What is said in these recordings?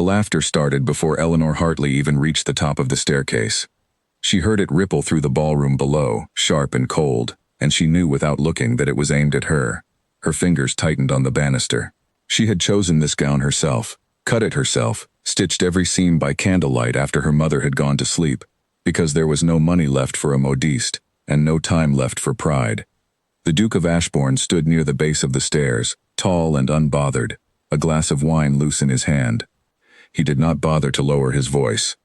The laughter started before Eleanor Hartley even reached the top of the staircase. She heard it ripple through the ballroom below, sharp and cold, and she knew without looking that it was aimed at her. Her fingers tightened on the banister. She had chosen this gown herself, cut it herself, stitched every seam by candlelight after her mother had gone to sleep, because there was no money left for a modiste, and no time left for pride. The Duke of Ashbourne stood near the base of the stairs, tall and unbothered, a glass of wine loose in his hand. He did not bother to lower his voice.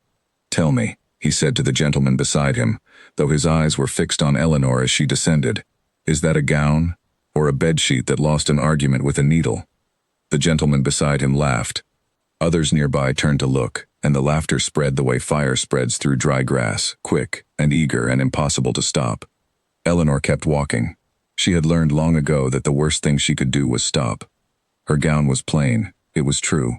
"Tell me," he said to the gentleman beside him, though his eyes were fixed on Eleanor as she descended, "is that a gown, or a bedsheet that lost an argument with a needle?" The gentleman beside him laughed. Others nearby turned to look, and the laughter spread the way fire spreads through dry grass, quick and eager and impossible to stop. Eleanor kept walking. She had learned long ago that the worst thing she could do was stop. Her gown was plain, it was true.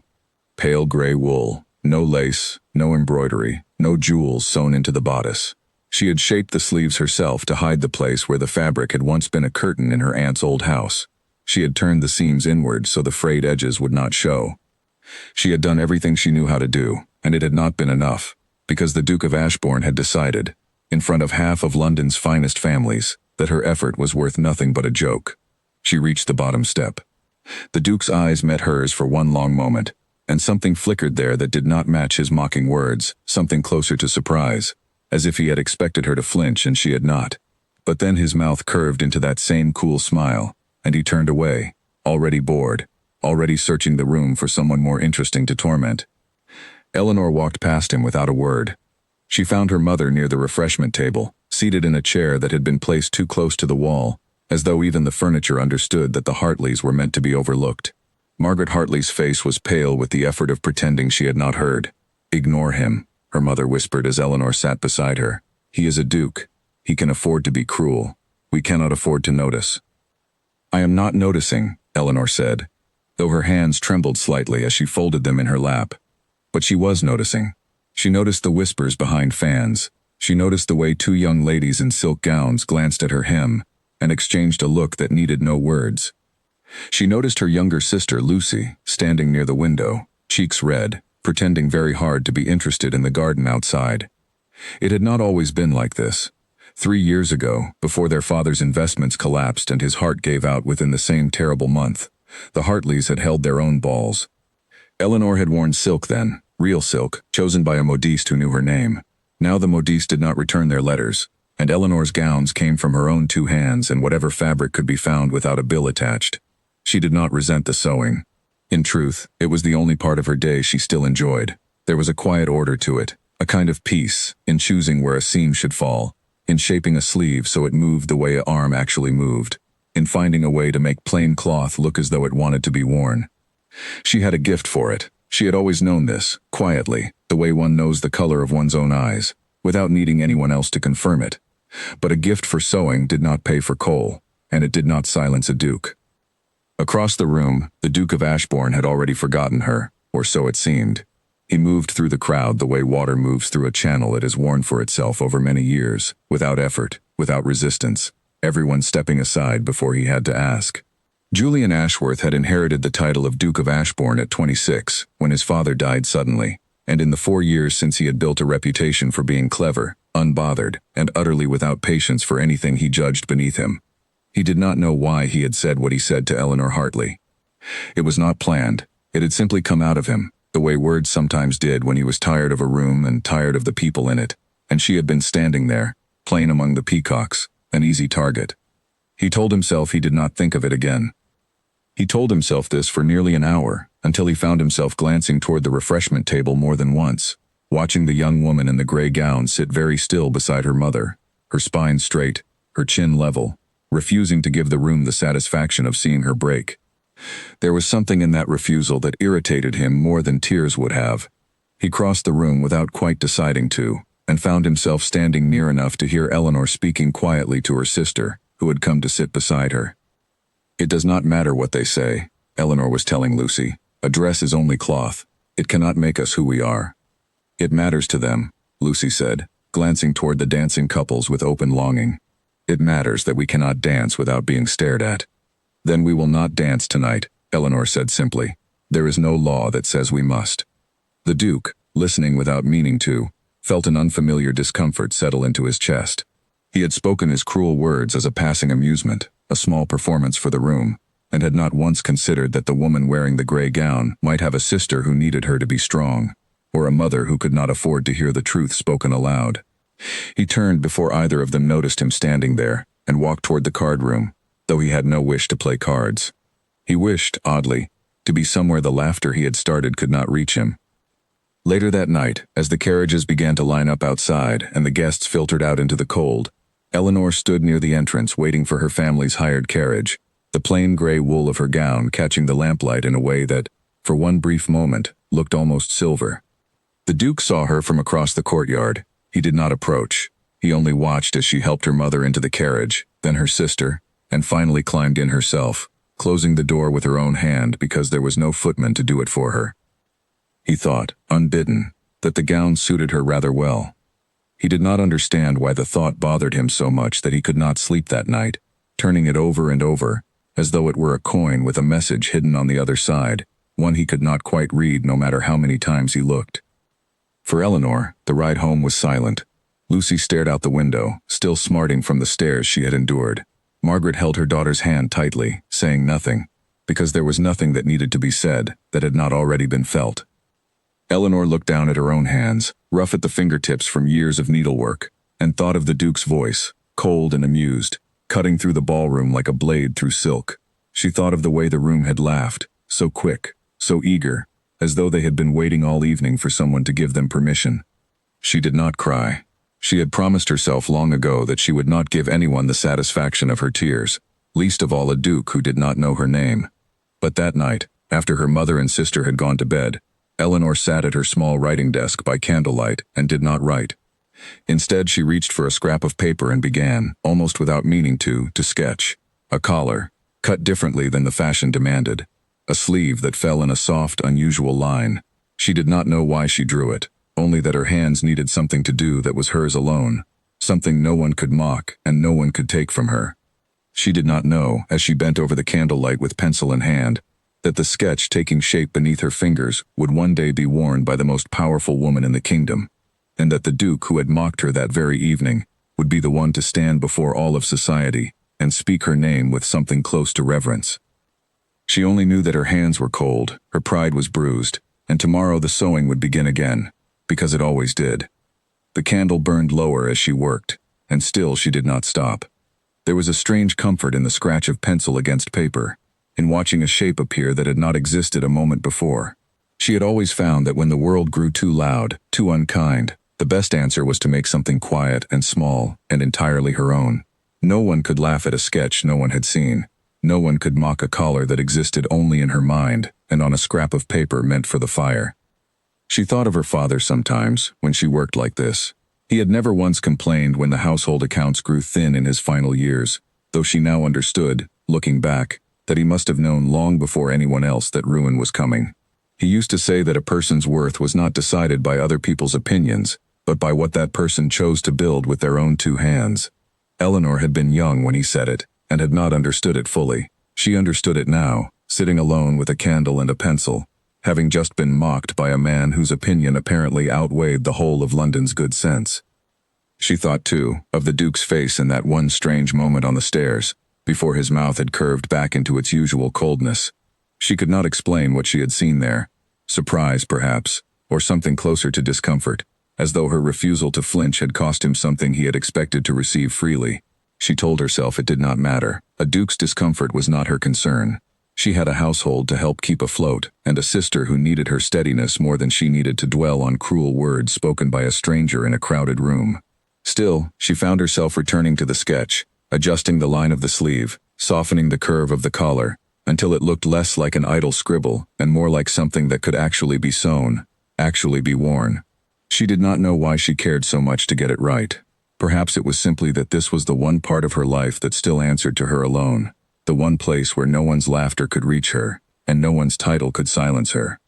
Pale gray wool, no lace, no embroidery, no jewels sewn into the bodice. She had shaped the sleeves herself to hide the place where the fabric had once been a curtain in her aunt's old house. She had turned the seams inward so the frayed edges would not show. She had done everything she knew how to do, and it had not been enough, because the Duke of Ashbourne had decided, in front of half of London's finest families, that her effort was worth nothing but a joke. She reached the bottom step. The Duke's eyes met hers for one long moment, and something flickered there that did not match his mocking words, something closer to surprise, as if he had expected her to flinch and she had not. But then his mouth curved into that same cool smile, and he turned away, already bored, already searching the room for someone more interesting to torment. Eleanor walked past him without a word. She found her mother near the refreshment table, seated in a chair that had been placed too close to the wall, as though even the furniture understood that the Hartleys were meant to be overlooked. Margaret Hartley's face was pale with the effort of pretending she had not heard. "Ignore him," her mother whispered as Eleanor sat beside her. "He is a duke. He can afford to be cruel. We cannot afford to notice." "I am not noticing," Eleanor said, though her hands trembled slightly as she folded them in her lap. But she was noticing. She noticed the whispers behind fans. She noticed the way two young ladies in silk gowns glanced at her hem and exchanged a look that needed no words. She noticed her younger sister, Lucy, standing near the window, cheeks red, pretending very hard to be interested in the garden outside. It had not always been like this. 3 years ago, before their father's investments collapsed and his heart gave out within the same terrible month, the Hartleys had held their own balls. Eleanor had worn silk then, real silk, chosen by a modiste who knew her name. Now the modiste did not return their letters, and Eleanor's gowns came from her own 2 hands and whatever fabric could be found without a bill attached. She did not resent the sewing. In truth, it was the only part of her day she still enjoyed. There was a quiet order to it, a kind of peace, in choosing where a seam should fall, in shaping a sleeve so it moved the way an arm actually moved, in finding a way to make plain cloth look as though it wanted to be worn. She had a gift for it. She had always known this, quietly, the way one knows the color of one's own eyes, without needing anyone else to confirm it. But a gift for sewing did not pay for coal, and it did not silence a duke. Across the room, the Duke of Ashbourne had already forgotten her, or so it seemed. He moved through the crowd the way water moves through a channel it has worn for itself over many years, without effort, without resistance, everyone stepping aside before he had to ask. Julian Ashworth had inherited the title of Duke of Ashbourne at 26, when his father died suddenly, and in the 4 years since he had built a reputation for being clever, unbothered, and utterly without patience for anything he judged beneath him. He did not know why he had said what he said to Eleanor Hartley. It was not planned. It had simply come out of him, the way words sometimes did when he was tired of a room and tired of the people in it, and she had been standing there, plain among the peacocks, an easy target. He told himself he did not think of it again. He told himself this for nearly an hour, until he found himself glancing toward the refreshment table more than once, watching the young woman in the gray gown sit very still beside her mother, her spine straight, her chin level, refusing to give the room the satisfaction of seeing her break. There was something in that refusal that irritated him more than tears would have. He crossed the room without quite deciding to, and found himself standing near enough to hear Eleanor speaking quietly to her sister, who had come to sit beside her. "It does not matter what they say," Eleanor was telling Lucy. "A dress is only cloth. It cannot make us who we are." "It matters to them," Lucy said, glancing toward the dancing couples with open longing. "It matters that we cannot dance without being stared at." "Then we will not dance tonight," Eleanor said simply. "There is no law that says we must." The Duke, listening without meaning to, felt an unfamiliar discomfort settle into his chest. He had spoken his cruel words as a passing amusement, a small performance for the room, and had not once considered that the woman wearing the gray gown might have a sister who needed her to be strong, or a mother who could not afford to hear the truth spoken aloud. He turned before either of them noticed him standing there, and walked toward the card room, though he had no wish to play cards. He wished, oddly, to be somewhere the laughter he had started could not reach him. Later that night, as the carriages began to line up outside and the guests filtered out into the cold, Eleanor stood near the entrance waiting for her family's hired carriage, the plain gray wool of her gown catching the lamplight in a way that, for one brief moment, looked almost silver. The Duke saw her from across the courtyard. He did not approach. He only watched as she helped her mother into the carriage, then her sister, and finally climbed in herself, closing the door with her own hand because there was no footman to do it for her. He thought, unbidden, that the gown suited her rather well. He did not understand why the thought bothered him so much that he could not sleep that night, turning it over and over, as though it were a coin with a message hidden on the other side, one he could not quite read no matter how many times he looked. For Eleanor, the ride home was silent. Lucy stared out the window, still smarting from the stares she had endured. Margaret held her daughter's hand tightly, saying nothing, because there was nothing that needed to be said that had not already been felt. Eleanor looked down at her own hands, rough at the fingertips from years of needlework, and thought of the Duke's voice, cold and amused, cutting through the ballroom like a blade through silk. She thought of the way the room had laughed, so quick, so eager, as though they had been waiting all evening for someone to give them permission. She did not cry. She had promised herself long ago that she would not give anyone the satisfaction of her tears, least of all a Duke who did not know her name. But that night, after her mother and sister had gone to bed, Eleanor sat at her small writing desk by candlelight and did not write. Instead, she reached for a scrap of paper and began, almost without meaning to sketch. A collar, cut differently than the fashion demanded. A sleeve that fell in a soft, unusual line. She did not know why she drew it, only that her hands needed something to do that was hers alone, something no one could mock and no one could take from her. She did not know, as she bent over the candlelight with pencil in hand, that the sketch taking shape beneath her fingers would one day be worn by the most powerful woman in the kingdom, and that the Duke who had mocked her that very evening would be the one to stand before all of society and speak her name with something close to reverence. She only knew that her hands were cold, her pride was bruised, and tomorrow the sewing would begin again, because it always did. The candle burned lower as she worked, and still she did not stop. There was a strange comfort in the scratch of pencil against paper, in watching a shape appear that had not existed a moment before. She had always found that when the world grew too loud, too unkind, the best answer was to make something quiet and small and entirely her own. No one could laugh at a sketch no one had seen. No one could mock a collar that existed only in her mind and on a scrap of paper meant for the fire. She thought of her father sometimes when she worked like this. He had never once complained when the household accounts grew thin in his final years, though she now understood, looking back, that he must have known long before anyone else that ruin was coming. He used to say that a person's worth was not decided by other people's opinions, but by what that person chose to build with their own two hands. Eleanor had been young when he said it, and had not understood it fully. She understood it now, sitting alone with a candle and a pencil, having just been mocked by a man whose opinion apparently outweighed the whole of London's good sense. She thought, too, of the Duke's face in that one strange moment on the stairs, before his mouth had curved back into its usual coldness. She could not explain what she had seen there. Surprise, perhaps, or something closer to discomfort, as though her refusal to flinch had cost him something he had expected to receive freely. She told herself it did not matter. A Duke's discomfort was not her concern. She had a household to help keep afloat, and a sister who needed her steadiness more than she needed to dwell on cruel words spoken by a stranger in a crowded room. Still, she found herself returning to the sketch, adjusting the line of the sleeve, softening the curve of the collar, until it looked less like an idle scribble and more like something that could actually be sewn, actually be worn. She did not know why she cared so much to get it right. Perhaps it was simply that this was the one part of her life that still answered to her alone, the one place where no one's laughter could reach her, and no one's title could silence her.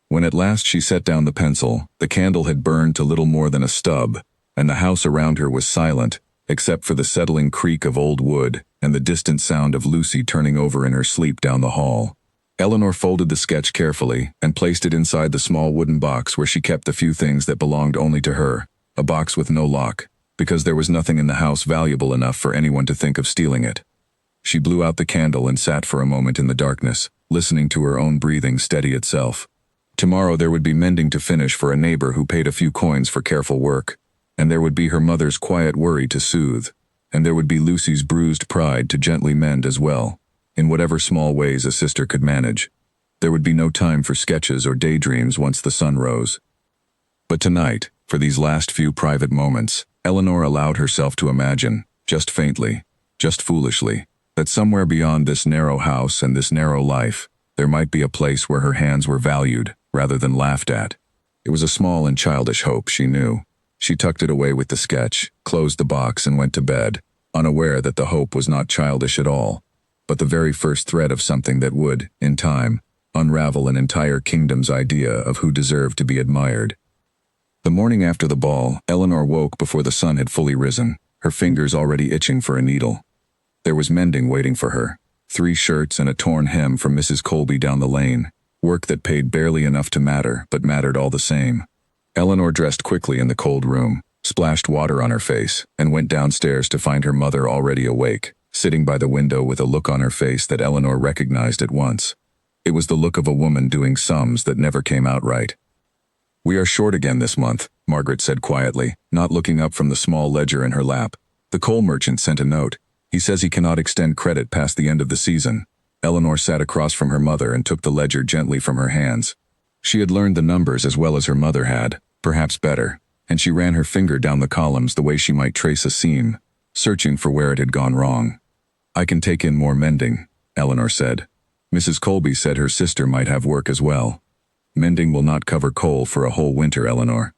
When at last she set down the pencil, the candle had burned to little more than a stub, and the house around her was silent, except for the settling creak of old wood and the distant sound of Lucy turning over in her sleep down the hall. Eleanor folded the sketch carefully and placed it inside the small wooden box where she kept the few things that belonged only to her, a box with no lock, because there was nothing in the house valuable enough for anyone to think of stealing it. She blew out the candle and sat for a moment in the darkness, listening to her own breathing steady itself. Tomorrow there would be mending to finish for a neighbor who paid a few coins for careful work, and there would be her mother's quiet worry to soothe, and there would be Lucy's bruised pride to gently mend as well, in whatever small ways a sister could manage. There would be no time for sketches or daydreams once the sun rose. But tonight, for these last few private moments, Eleanor allowed herself to imagine, just faintly, just foolishly, that somewhere beyond this narrow house and this narrow life, there might be a place where her hands were valued, rather than laughed at. It was a small and childish hope, she knew. She tucked it away with the sketch, closed the box and went to bed, unaware that the hope was not childish at all, but the very first thread of something that would, in time, unravel an entire kingdom's idea of who deserved to be admired. The morning after the ball, Eleanor woke before the sun had fully risen, her fingers already itching for a needle. There was mending waiting for her, 3 shirts and a torn hem from Mrs. Colby down the lane, work that paid barely enough to matter, but mattered all the same. Eleanor dressed quickly in the cold room, splashed water on her face, and went downstairs to find her mother already awake, sitting by the window with a look on her face that Eleanor recognized at once. It was the look of a woman doing sums that never came out right. "We are short again this month," Margaret said quietly, not looking up from the small ledger in her lap. "The coal merchant sent a note. He says he cannot extend credit past the end of the season." Eleanor sat across from her mother and took the ledger gently from her hands. She had learned the numbers as well as her mother had, perhaps better, and she ran her finger down the columns the way she might trace a seam, searching for where it had gone wrong. "I can take in more mending," Eleanor said. "Mrs. Colby said her sister might have work as well. Mending will not cover coal for a whole winter, Eleanor."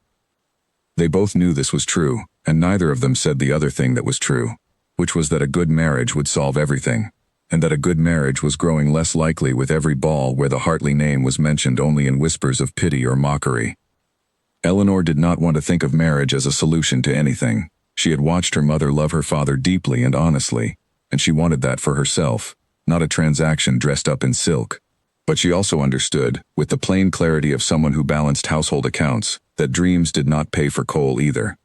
They both knew this was true, and neither of them said the other thing that was true, which was that a good marriage would solve everything, and that a good marriage was growing less likely with every ball where the Hartley name was mentioned only in whispers of pity or mockery. Eleanor did not want to think of marriage as a solution to anything. She had watched her mother love her father deeply and honestly, and she wanted that for herself, not a transaction dressed up in silk. But she also understood, with the plain clarity of someone who balanced household accounts, that dreams did not pay for coal either.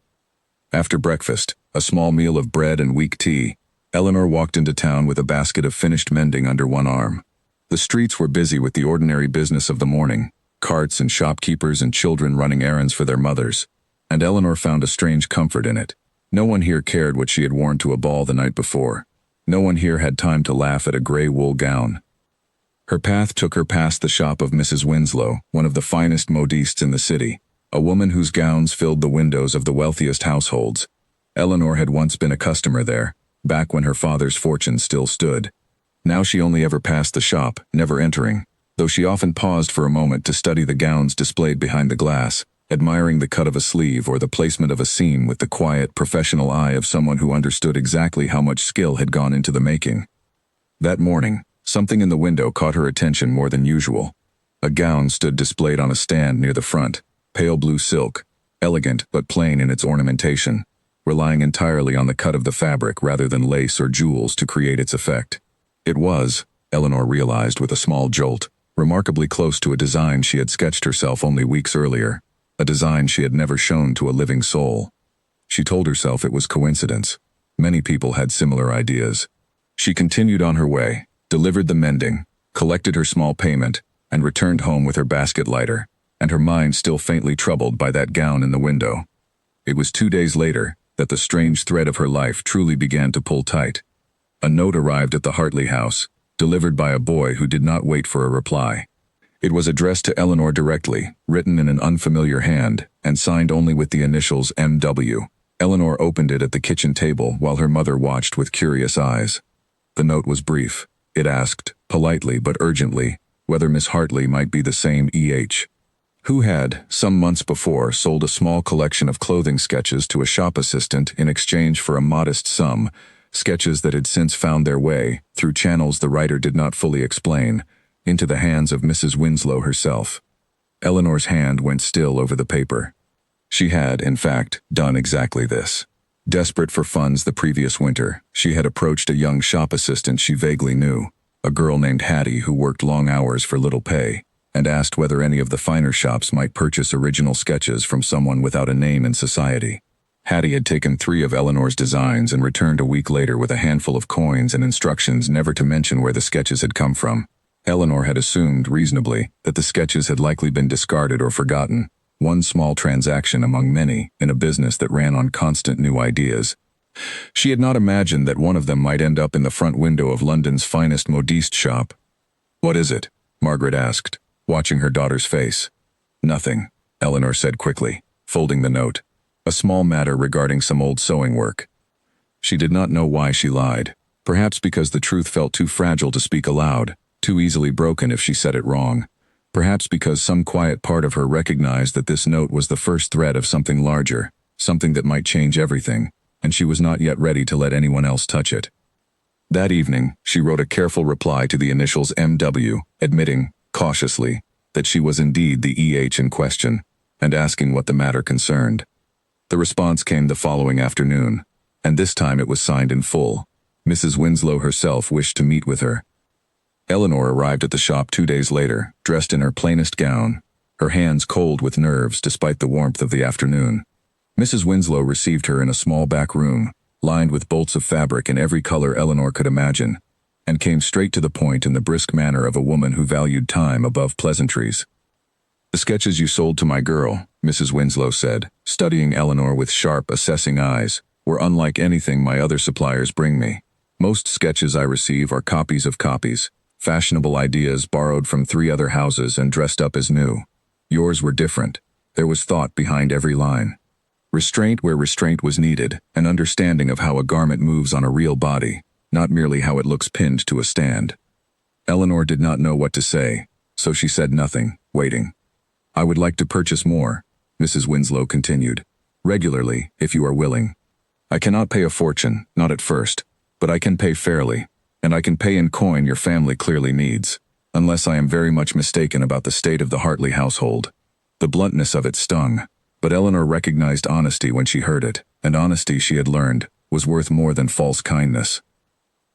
After breakfast, a small meal of bread and weak tea, Eleanor walked into town with a basket of finished mending under one arm. The streets were busy with the ordinary business of the morning, carts and shopkeepers and children running errands for their mothers, and Eleanor found a strange comfort in it. No one here cared what she had worn to a ball the night before. No one here had time to laugh at a gray wool gown. Her path took her past the shop of Mrs. Winslow, one of the finest modistes in the city, a woman whose gowns filled the windows of the wealthiest households. Eleanor had once been a customer there, back when her father's fortune still stood. Now she only ever passed the shop, never entering, though she often paused for a moment to study the gowns displayed behind the glass, admiring the cut of a sleeve or the placement of a seam with the quiet, professional eye of someone who understood exactly how much skill had gone into the making. That morning, something in the window caught her attention more than usual. A gown stood displayed on a stand near the front, pale blue silk, elegant but plain in its ornamentation, relying entirely on the cut of the fabric rather than lace or jewels to create its effect. It was, Eleanor realized with a small jolt, remarkably close to a design she had sketched herself only weeks earlier, a design she had never shown to a living soul. She told herself it was coincidence. Many people had similar ideas. She continued on her way, delivered the mending, collected her small payment, and returned home with her basket lighter, and her mind still faintly troubled by that gown in the window. It was 2 days later that the strange thread of her life truly began to pull tight. A note arrived at the Hartley house, delivered by a boy who did not wait for a reply. It was addressed to Eleanor directly, written in an unfamiliar hand, and signed only with the initials M.W. Eleanor opened it at the kitchen table while her mother watched with curious eyes. The note was brief. It asked, politely but urgently, whether Miss Hartley might be the same E.H. who had, some months before, sold a small collection of clothing sketches to a shop assistant in exchange for a modest sum, sketches that had since found their way, through channels the writer did not fully explain, into the hands of Mrs. Winslow herself. Eleanor's hand went still over the paper. She had, in fact, done exactly this. Desperate for funds the previous winter, she had approached a young shop assistant she vaguely knew, a girl named Hattie who worked long hours for little pay, and asked whether any of the finer shops might purchase original sketches from someone without a name in society. Hattie had taken 3 of Eleanor's designs and returned a week later with a handful of coins and instructions never to mention where the sketches had come from. Eleanor had assumed, reasonably, that the sketches had likely been discarded or forgotten, one small transaction among many in a business that ran on constant new ideas. She had not imagined that one of them might end up in the front window of London's finest modiste shop. "What is it?" Margaret asked, watching her daughter's face. "Nothing," Eleanor said quickly, folding the note. "A small matter regarding some old sewing work." She did not know why she lied, perhaps because the truth felt too fragile to speak aloud, too easily broken if she said it wrong. Perhaps because some quiet part of her recognized that this note was the first thread of something larger, something that might change everything, and she was not yet ready to let anyone else touch it. That evening, she wrote a careful reply to the initials M.W., admitting, cautiously, that she was indeed the E.H. in question, and asking what the matter concerned. The response came the following afternoon, and this time it was signed in full. Mrs. Winslow herself wished to meet with her. Eleanor arrived at the shop 2 days later, dressed in her plainest gown, her hands cold with nerves despite the warmth of the afternoon. Mrs. Winslow received her in a small back room, lined with bolts of fabric in every color Eleanor could imagine, and came straight to the point in the brisk manner of a woman who valued time above pleasantries. "The sketches you sold to my girl," Mrs. Winslow said, studying Eleanor with sharp, assessing eyes, "were unlike anything my other suppliers bring me. Most sketches I receive are copies of copies, fashionable ideas borrowed from 3 other houses and dressed up as new. Yours were different. There was thought behind every line. Restraint where restraint was needed, an understanding of how a garment moves on a real body, not merely how it looks pinned to a stand." Eleanor did not know what to say, so she said nothing, waiting. "I would like to purchase more," Mrs. Winslow continued. "Regularly, if you are willing. I cannot pay a fortune, not at first, but I can pay fairly, and I can pay in coin your family clearly needs, unless I am very much mistaken about the state of the Hartley household." The bluntness of it stung, but Eleanor recognized honesty when she heard it, and honesty, she had learned, was worth more than false kindness.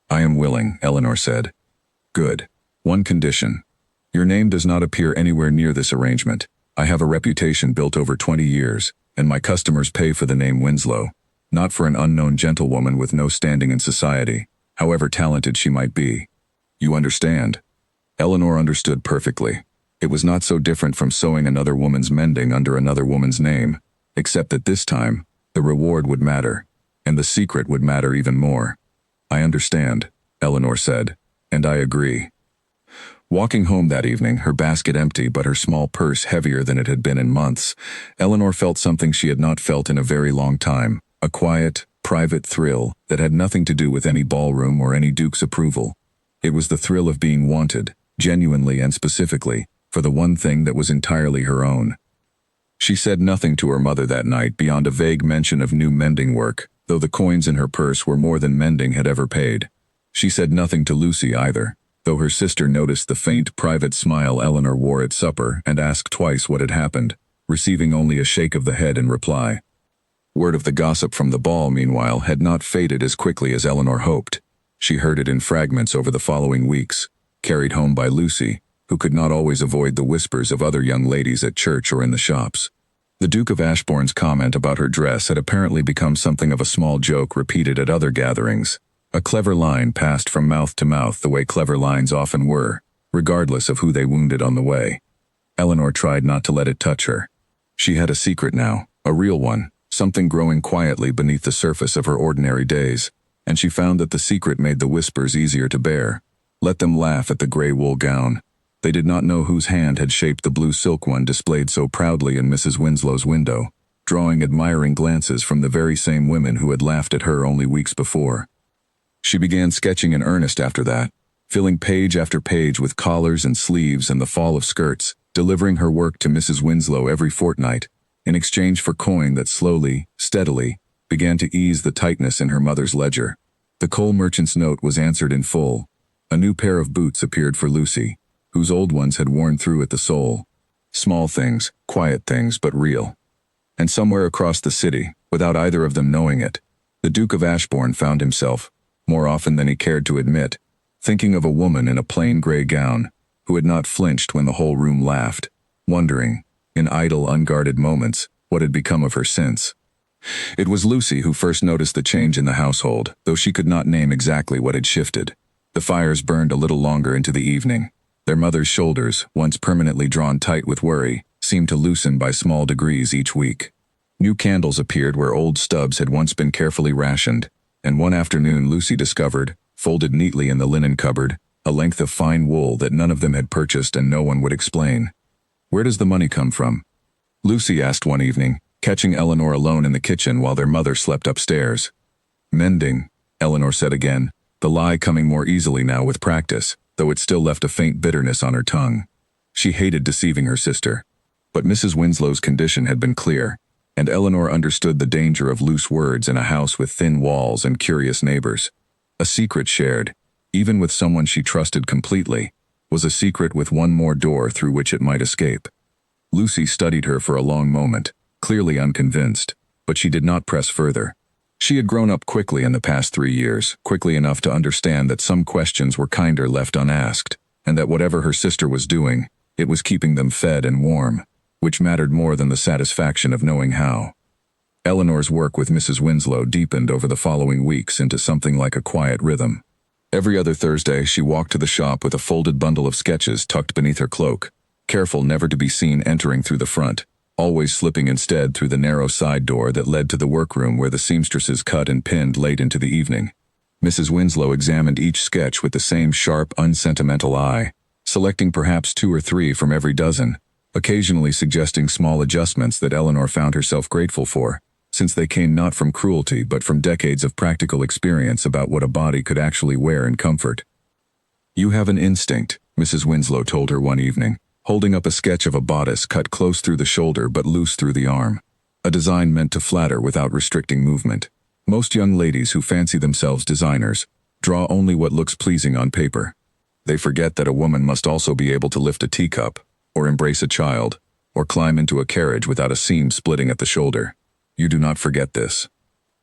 "I am willing," Eleanor said. "Good. One condition. Your name does not appear anywhere near this arrangement. I have a reputation built over 20 years, and my customers pay for the name Winslow, not for an unknown gentlewoman with no standing in society, however talented she might be. You understand?" Eleanor understood perfectly. It was not so different from sewing another woman's mending under another woman's name, except that this time, the reward would matter, and the secret would matter even more. "I understand," Eleanor said, "and I agree." Walking home that evening, her basket empty but her small purse heavier than it had been in months, Eleanor felt something she had not felt in a very long time, a quiet, private thrill that had nothing to do with any ballroom or any duke's approval. It was the thrill of being wanted, genuinely and specifically, for the one thing that was entirely her own. She said nothing to her mother that night beyond a vague mention of new mending work, though the coins in her purse were more than mending had ever paid. She said nothing to Lucy either, though her sister noticed the faint, private smile Eleanor wore at supper and asked twice what had happened, receiving only a shake of the head in reply. Word of the gossip from the ball, meanwhile, had not faded as quickly as Eleanor hoped. She heard it in fragments over the following weeks, carried home by Lucy, who could not always avoid the whispers of other young ladies at church or in the shops. The Duke of Ashbourne's comment about her dress had apparently become something of a small joke repeated at other gatherings, a clever line passed from mouth to mouth the way clever lines often were, regardless of who they wounded on the way. Eleanor tried not to let it touch her. She had a secret now, a real one, something growing quietly beneath the surface of her ordinary days, and she found that the secret made the whispers easier to bear. Let them laugh at the gray wool gown. They did not know whose hand had shaped the blue silk one displayed so proudly in Mrs. Winslow's window, drawing admiring glances from the very same women who had laughed at her only weeks before. She began sketching in earnest after that, filling page after page with collars and sleeves and the fall of skirts, delivering her work to Mrs. Winslow every fortnight, in exchange for coin that slowly, steadily, began to ease the tightness in her mother's ledger. The coal merchant's note was answered in full. A new pair of boots appeared for Lucy, whose old ones had worn through at the sole. Small things, quiet things, but real. And somewhere across the city, without either of them knowing it, the Duke of Ashbourne found himself, more often than he cared to admit, thinking of a woman in a plain gray gown, who had not flinched when the whole room laughed, wondering, in idle, unguarded moments, what had become of her since. It was Lucy who first noticed the change in the household, though she could not name exactly what had shifted. The fires burned a little longer into the evening. Their mother's shoulders, once permanently drawn tight with worry, seemed to loosen by small degrees each week. New candles appeared where old stubs had once been carefully rationed, and one afternoon Lucy discovered, folded neatly in the linen cupboard, a length of fine wool that none of them had purchased and no one would explain. "Where does the money come from?" Lucy asked one evening, catching Eleanor alone in the kitchen while their mother slept upstairs. "Mending," Eleanor said again, the lie coming more easily now with practice, though it still left a faint bitterness on her tongue. She hated deceiving her sister. But Mrs. Winslow's condition had been clear, and Eleanor understood the danger of loose words in a house with thin walls and curious neighbors. A secret shared, even with someone she trusted completely, was a secret with one more door through which it might escape. Lucy studied her for a long moment, clearly unconvinced, but she did not press further. She had grown up quickly in the past 3 years, quickly enough to understand that some questions were kinder left unasked, and that whatever her sister was doing, it was keeping them fed and warm, which mattered more than the satisfaction of knowing how. Eleanor's work with Mrs. Winslow deepened over the following weeks into something like a quiet rhythm. Every other Thursday, she walked to the shop with a folded bundle of sketches tucked beneath her cloak, careful never to be seen entering through the front, always slipping instead through the narrow side door that led to the workroom where the seamstresses cut and pinned late into the evening. Mrs. Winslow examined each sketch with the same sharp, unsentimental eye, selecting perhaps 2 or 3 from every dozen, occasionally suggesting small adjustments that Eleanor found herself grateful for, since they came not from cruelty but from decades of practical experience about what a body could actually wear in comfort. "You have an instinct," Mrs. Winslow told her one evening, holding up a sketch of a bodice cut close through the shoulder but loose through the arm, a design meant to flatter without restricting movement. "Most young ladies who fancy themselves designers draw only what looks pleasing on paper. They forget that a woman must also be able to lift a teacup, or embrace a child, or climb into a carriage without a seam splitting at the shoulder. You do not forget this."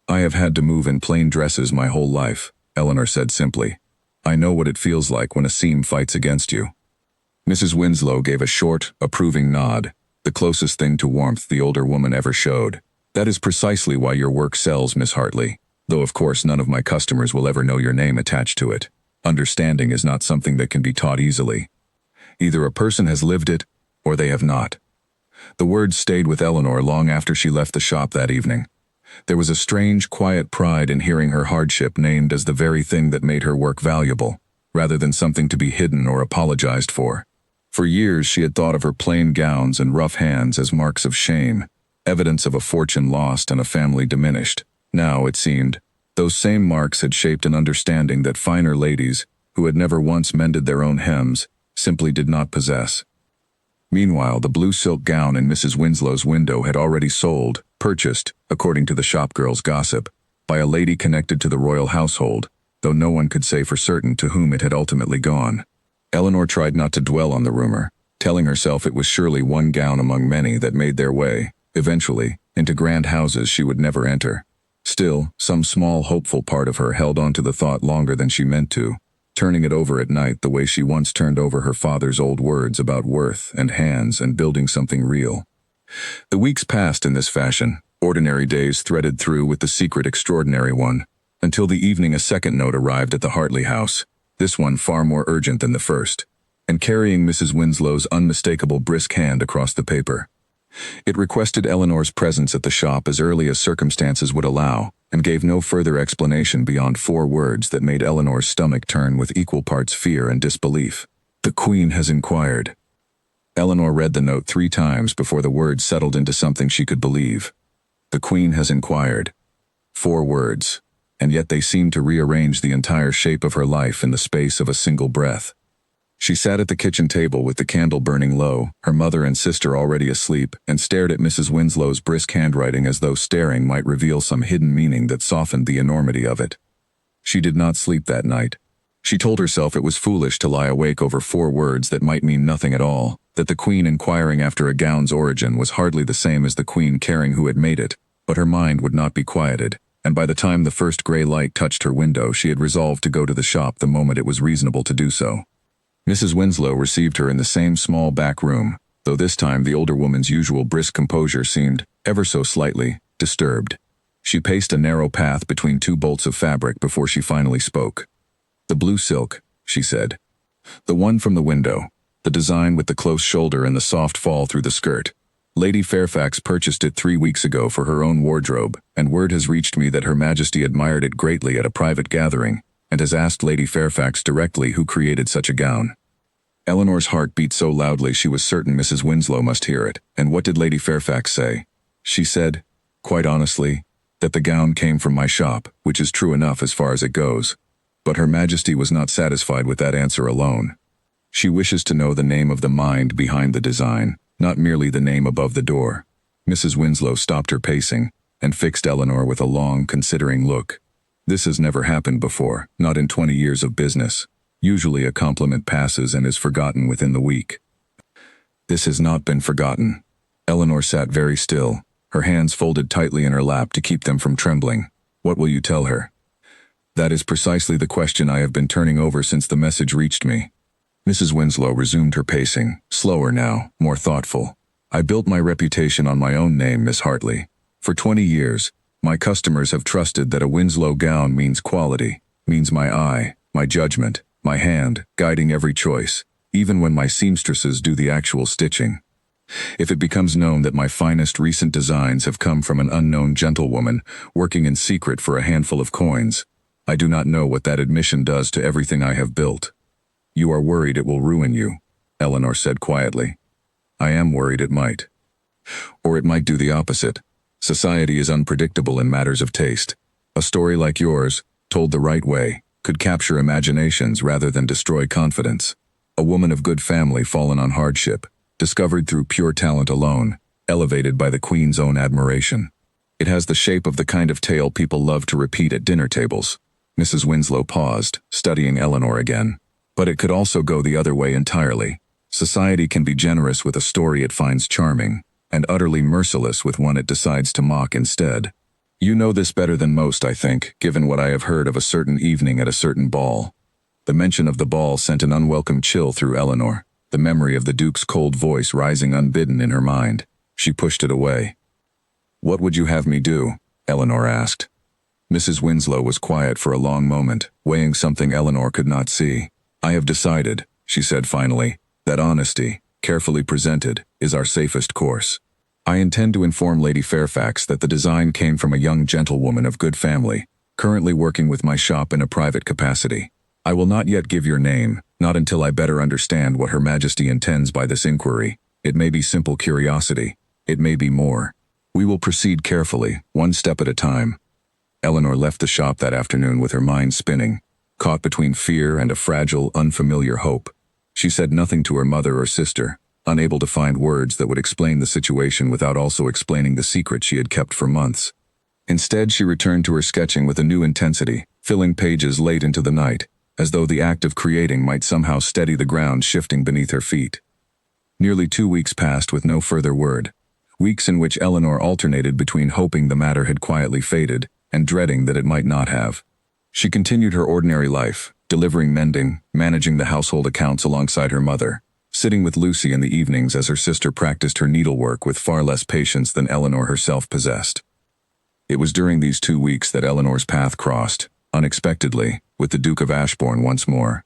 "I have had to move in plain dresses my whole life," Eleanor said simply. "I know what it feels like when a seam fights against you." Mrs. Winslow gave a short, approving nod, the closest thing to warmth the older woman ever showed. "That is precisely why your work sells, Miss Hartley, though of course none of my customers will ever know your name attached to it. Understanding is not something that can be taught easily. Either a person has lived it, or they have not." The words stayed with Eleanor long after she left the shop that evening. There was a strange, quiet pride in hearing her hardship named as the very thing that made her work valuable, rather than something to be hidden or apologized for. For years she had thought of her plain gowns and rough hands as marks of shame, evidence of a fortune lost and a family diminished. Now, it seemed, those same marks had shaped an understanding that finer ladies, who had never once mended their own hems, simply did not possess. Meanwhile, the blue silk gown in Mrs. Winslow's window had already sold, purchased, according to the shopgirl's gossip, by a lady connected to the royal household, though no one could say for certain to whom it had ultimately gone. Eleanor tried not to dwell on the rumor, telling herself it was surely one gown among many that made their way, eventually, into grand houses she would never enter. Still, some small hopeful part of her held on to the thought longer than she meant to, turning it over at night the way she once turned over her father's old words about worth and hands and building something real. The weeks passed in this fashion, ordinary days threaded through with the secret extraordinary one, until the evening a second note arrived at the Hartley house, this one far more urgent than the first, and carrying Mrs. Winslow's unmistakable brisk hand across the paper. It requested Eleanor's presence at the shop as early as circumstances would allow, and gave no further explanation beyond 4 words that made Eleanor's stomach turn with equal parts fear and disbelief. "The Queen has inquired." Eleanor read the note 3 times before the words settled into something she could believe. "The Queen has inquired." 4 words, and yet they seemed to rearrange the entire shape of her life in the space of a single breath. She sat at the kitchen table with the candle burning low, her mother and sister already asleep, and stared at Mrs. Winslow's brisk handwriting as though staring might reveal some hidden meaning that softened the enormity of it. She did not sleep that night. She told herself it was foolish to lie awake over 4 words that might mean nothing at all, that the Queen inquiring after a gown's origin was hardly the same as the Queen caring who had made it, but her mind would not be quieted. and by the time the first gray light touched her window, she had resolved to go to the shop the moment it was reasonable to do so. Mrs. Winslow received her in the same small back room, though this time the older woman's usual brisk composure seemed, ever so slightly, disturbed. She paced a narrow path between two bolts of fabric before she finally spoke. "The blue silk," she said. "The one from the window. The design with the close shoulder and the soft fall through the skirt. Lady Fairfax purchased it 3 weeks ago for her own wardrobe, and word has reached me that Her Majesty admired it greatly at a private gathering, and has asked Lady Fairfax directly who created such a gown." Eleanor's heart beat so loudly she was certain Mrs. Winslow must hear it. "And what did Lady Fairfax say?" She said, quite honestly, that the gown came from my shop, which is true enough as far as it goes. But Her Majesty was not satisfied with that answer alone. She wishes to know the name of the mind behind the design, not merely the name above the door. Mrs. Winslow stopped her pacing and fixed Eleanor with a long, considering look. This has never happened before, not in 20 years of business. Usually a compliment passes and is forgotten within the week. This has not been forgotten. Eleanor sat very still, her hands folded tightly in her lap to keep them from trembling. "What will you tell her?" "That is precisely the question I have been turning over since the message reached me." Mrs. Winslow resumed her pacing, slower now, more thoughtful. "I built my reputation on my own name, Miss Hartley. For 20 years, my customers have trusted that a Winslow gown means quality, means my eye, my judgment, my hand, guiding every choice, even when my seamstresses do the actual stitching. If it becomes known that my finest recent designs have come from an unknown gentlewoman working in secret for a handful of coins, I do not know what that admission does to everything I have built." "You are worried it will ruin you," Eleanor said quietly. "I am worried it might. Or it might do the opposite. Society is unpredictable in matters of taste. A story like yours, told the right way, could capture imaginations rather than destroy confidence. A woman of good family fallen on hardship, discovered through pure talent alone, elevated by the Queen's own admiration. It has the shape of the kind of tale people love to repeat at dinner tables." Mrs. Winslow paused, studying Eleanor again. "But it could also go the other way entirely. Society can be generous with a story it finds charming, and utterly merciless with one it decides to mock instead. You know this better than most, I think, given what I have heard of a certain evening at a certain ball." The mention of the ball sent an unwelcome chill through Eleanor, the memory of the Duke's cold voice rising unbidden in her mind. She pushed it away. "What would you have me do?" Eleanor asked. Mrs. Winslow was quiet for a long moment, weighing something Eleanor could not see. "I have decided," she said finally, "that honesty, carefully presented, is our safest course. I intend to inform Lady Fairfax that the design came from a young gentlewoman of good family, currently working with my shop in a private capacity. I will not yet give your name, not until I better understand what Her Majesty intends by this inquiry. It may be simple curiosity. It may be more. We will proceed carefully, one step at a time." Eleanor left the shop that afternoon with her mind spinning, caught between fear and a fragile, unfamiliar hope. She said nothing to her mother or sister, unable to find words that would explain the situation without also explaining the secret she had kept for months. Instead, she returned to her sketching with a new intensity, filling pages late into the night, as though the act of creating might somehow steady the ground shifting beneath her feet. Nearly 2 weeks passed with no further word, weeks in which Eleanor alternated between hoping the matter had quietly faded and dreading that it might not have. She continued her ordinary life, delivering mending, managing the household accounts alongside her mother, sitting with Lucy in the evenings as her sister practiced her needlework with far less patience than Eleanor herself possessed. It was during these 2 weeks that Eleanor's path crossed, unexpectedly, with the Duke of Ashbourne once more.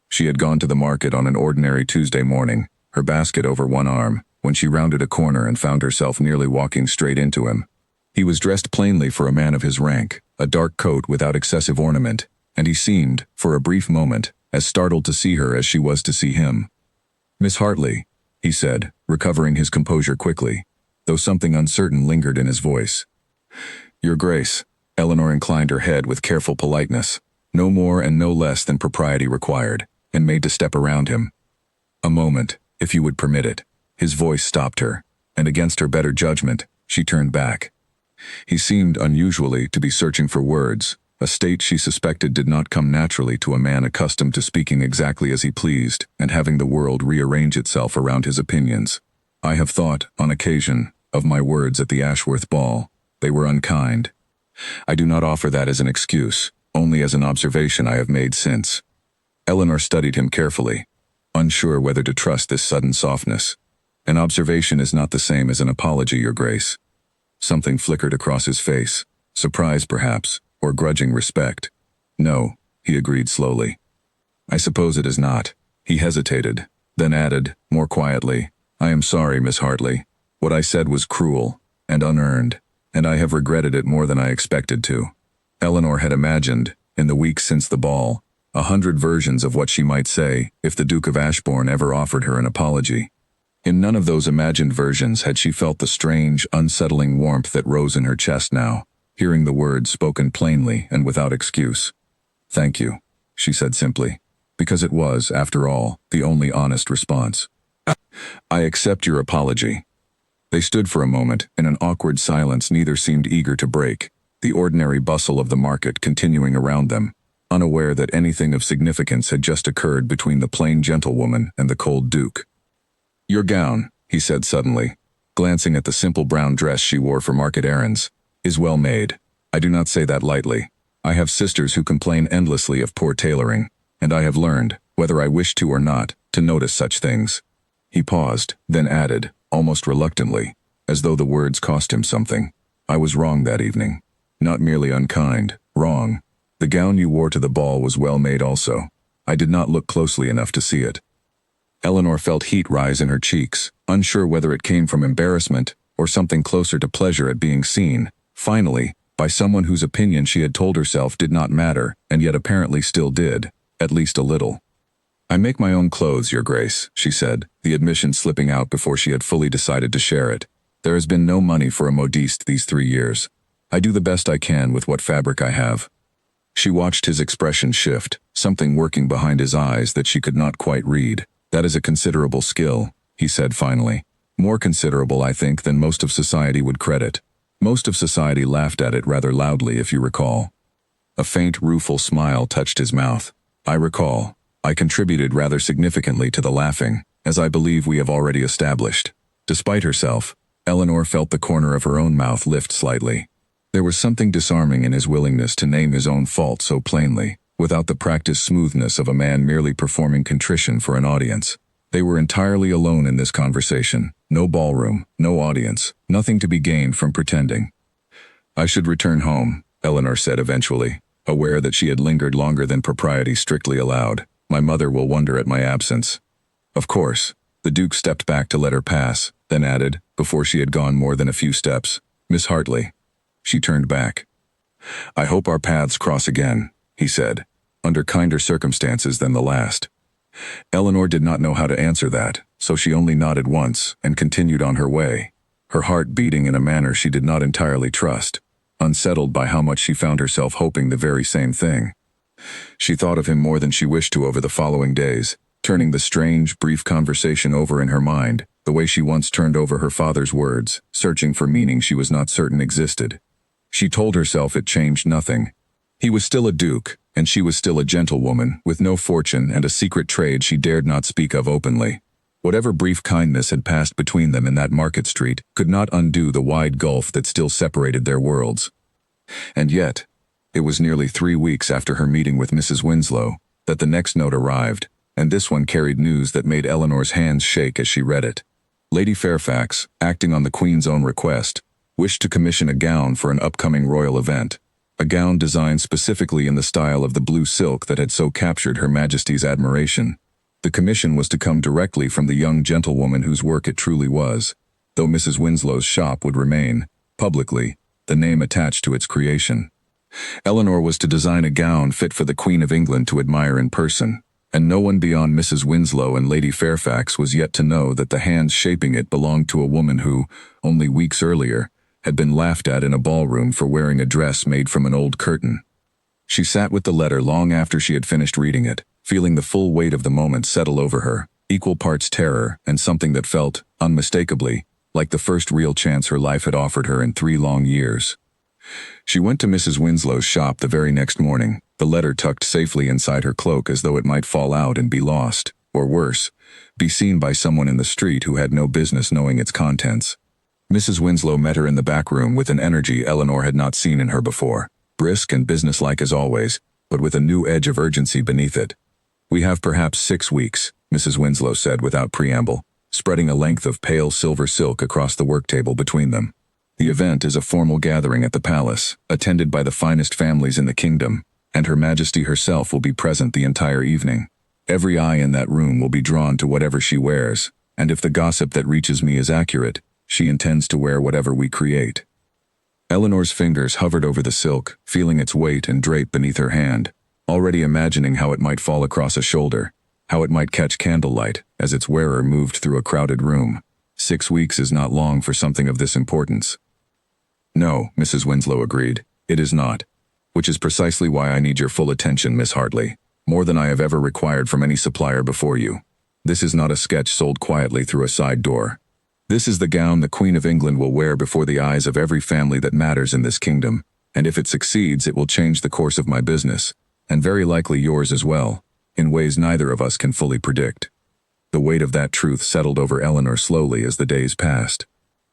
She had gone to the market on an ordinary Tuesday morning, her basket over one arm, when she rounded a corner and found herself nearly walking straight into him. He was dressed plainly for a man of his rank, a dark coat without excessive ornament, and he seemed, for a brief moment, as startled to see her as she was to see him. "Miss Hartley," he said, recovering his composure quickly, though something uncertain lingered in his voice. "Your Grace," Eleanor inclined her head with careful politeness, no more and no less than propriety required, and made to step around him. "A moment, if you would permit it." His voice stopped her, and against her better judgment, she turned back. He seemed unusually to be searching for words, a state she suspected did not come naturally to a man accustomed to speaking exactly as he pleased and having the world rearrange itself around his opinions. "I have thought, on occasion, of my words at the Ashworth ball. They were unkind. I do not offer that as an excuse, only as an observation I have made since. Eleanor studied him carefully, unsure whether to trust this sudden softness. An observation is not the same as an apology, Your Grace. Something flickered across his face, surprise perhaps, or grudging respect. No, he agreed slowly. I suppose it is not. He hesitated, then added, more quietly, I am sorry, Miss Hartley. What I said was cruel and unearned, and I have regretted it more than I expected to. Eleanor had imagined, in the weeks since the ball, 100 versions of what she might say if the Duke of Ashbourne ever offered her an apology. In none of those imagined versions had she felt the strange, unsettling warmth that rose in her chest now, hearing the words spoken plainly and without excuse. Thank you, she said simply, because it was, after all, the only honest response. I accept your apology. They stood for a moment in an awkward silence neither seemed eager to break, the ordinary bustle of the market continuing around them, unaware that anything of significance had just occurred between the plain gentlewoman and the cold Duke. Your gown, he said suddenly, glancing at the simple brown dress she wore for market errands, is well made. I do not say that lightly. I have sisters who complain endlessly of poor tailoring, and I have learned, whether I wish to or not, to notice such things. He paused, then added, almost reluctantly, as though the words cost him something. I was wrong that evening. Not merely unkind, wrong. The gown you wore to the ball was well made also. I did not look closely enough to see it. Eleanor felt heat rise in her cheeks, unsure whether it came from embarrassment or something closer to pleasure at being seen, finally, by someone whose opinion she had told herself did not matter and yet apparently still did, at least a little. I make my own clothes, Your Grace, she said, the admission slipping out before she had fully decided to share it. There has been no money for a modiste these 3 years. I do the best I can with what fabric I have. She watched his expression shift, something working behind his eyes that she could not quite read. That is a considerable skill, he said finally. More considerable, I think, than most of society would credit. Most of society laughed at it rather loudly, if you recall. A faint, rueful smile touched his mouth. I recall. I contributed rather significantly to the laughing, as I believe we have already established. Despite herself, Eleanor felt the corner of her own mouth lift slightly. There was something disarming in his willingness to name his own fault so plainly, without the practiced smoothness of a man merely performing contrition for an audience. They were entirely alone in this conversation. No ballroom, no audience, nothing to be gained from pretending. I should return home, Eleanor said eventually, aware that she had lingered longer than propriety strictly allowed. My mother will wonder at my absence. Of course. The Duke stepped back to let her pass, then added, before she had gone more than a few steps, Miss Hartley. She turned back. I hope our paths cross again, he said, under kinder circumstances than the last. Eleanor did not know how to answer that, so she only nodded once and continued on her way, her heart beating in a manner she did not entirely trust, unsettled by how much she found herself hoping the very same thing. She thought of him more than she wished to over the following days, turning the strange, brief conversation over in her mind, the way she once turned over her father's words, searching for meaning she was not certain existed. She told herself it changed nothing. He was still a duke, and she was still a gentlewoman, with no fortune and a secret trade she dared not speak of openly. Whatever brief kindness had passed between them in that market street could not undo the wide gulf that still separated their worlds. And yet, it was nearly 3 weeks after her meeting with Mrs. Winslow that the next note arrived, and this one carried news that made Eleanor's hands shake as she read it. Lady Fairfax, acting on the Queen's own request, wished to commission a gown for an upcoming royal event, a gown designed specifically in the style of the blue silk that had so captured Her Majesty's admiration. The commission was to come directly from the young gentlewoman whose work it truly was, though Mrs. Winslow's shop would remain, publicly, the name attached to its creation. Eleanor was to design a gown fit for the Queen of England to admire in person, and no one beyond Mrs. Winslow and Lady Fairfax was yet to know that the hands shaping it belonged to a woman who, only weeks earlier, had been laughed at in a ballroom for wearing a dress made from an old curtain. She sat with the letter long after she had finished reading it, feeling the full weight of the moment settle over her, equal parts terror and something that felt, unmistakably, like the first real chance her life had offered her in 3 long years. She went to Mrs. Winslow's shop the very next morning, the letter tucked safely inside her cloak as though it might fall out and be lost, or worse, be seen by someone in the street who had no business knowing its contents. Mrs. Winslow met her in the back room with an energy Eleanor had not seen in her before, brisk and businesslike as always, but with a new edge of urgency beneath it. "We have perhaps 6 weeks," Mrs. Winslow said without preamble, spreading a length of pale silver silk across the work table between them. "The event is a formal gathering at the palace, attended by the finest families in the kingdom, and Her Majesty herself will be present the entire evening. Every eye in that room will be drawn to whatever she wears, and if the gossip that reaches me is accurate, she intends to wear whatever we create." Eleanor's fingers hovered over the silk, feeling its weight and drape beneath her hand, already imagining how it might fall across a shoulder, how it might catch candlelight as its wearer moved through a crowded room. 6 weeks is not long for something of this importance. "No," Mrs. Winslow agreed, "it is not. Which is precisely why I need your full attention, Miss Hartley, more than I have ever required from any supplier before you. This is not a sketch sold quietly through a side door. This is the gown the Queen of England will wear before the eyes of every family that matters in this kingdom, and if it succeeds it will change the course of my business, and very likely yours as well, in ways neither of us can fully predict." The weight of that truth settled over Eleanor slowly as the days passed.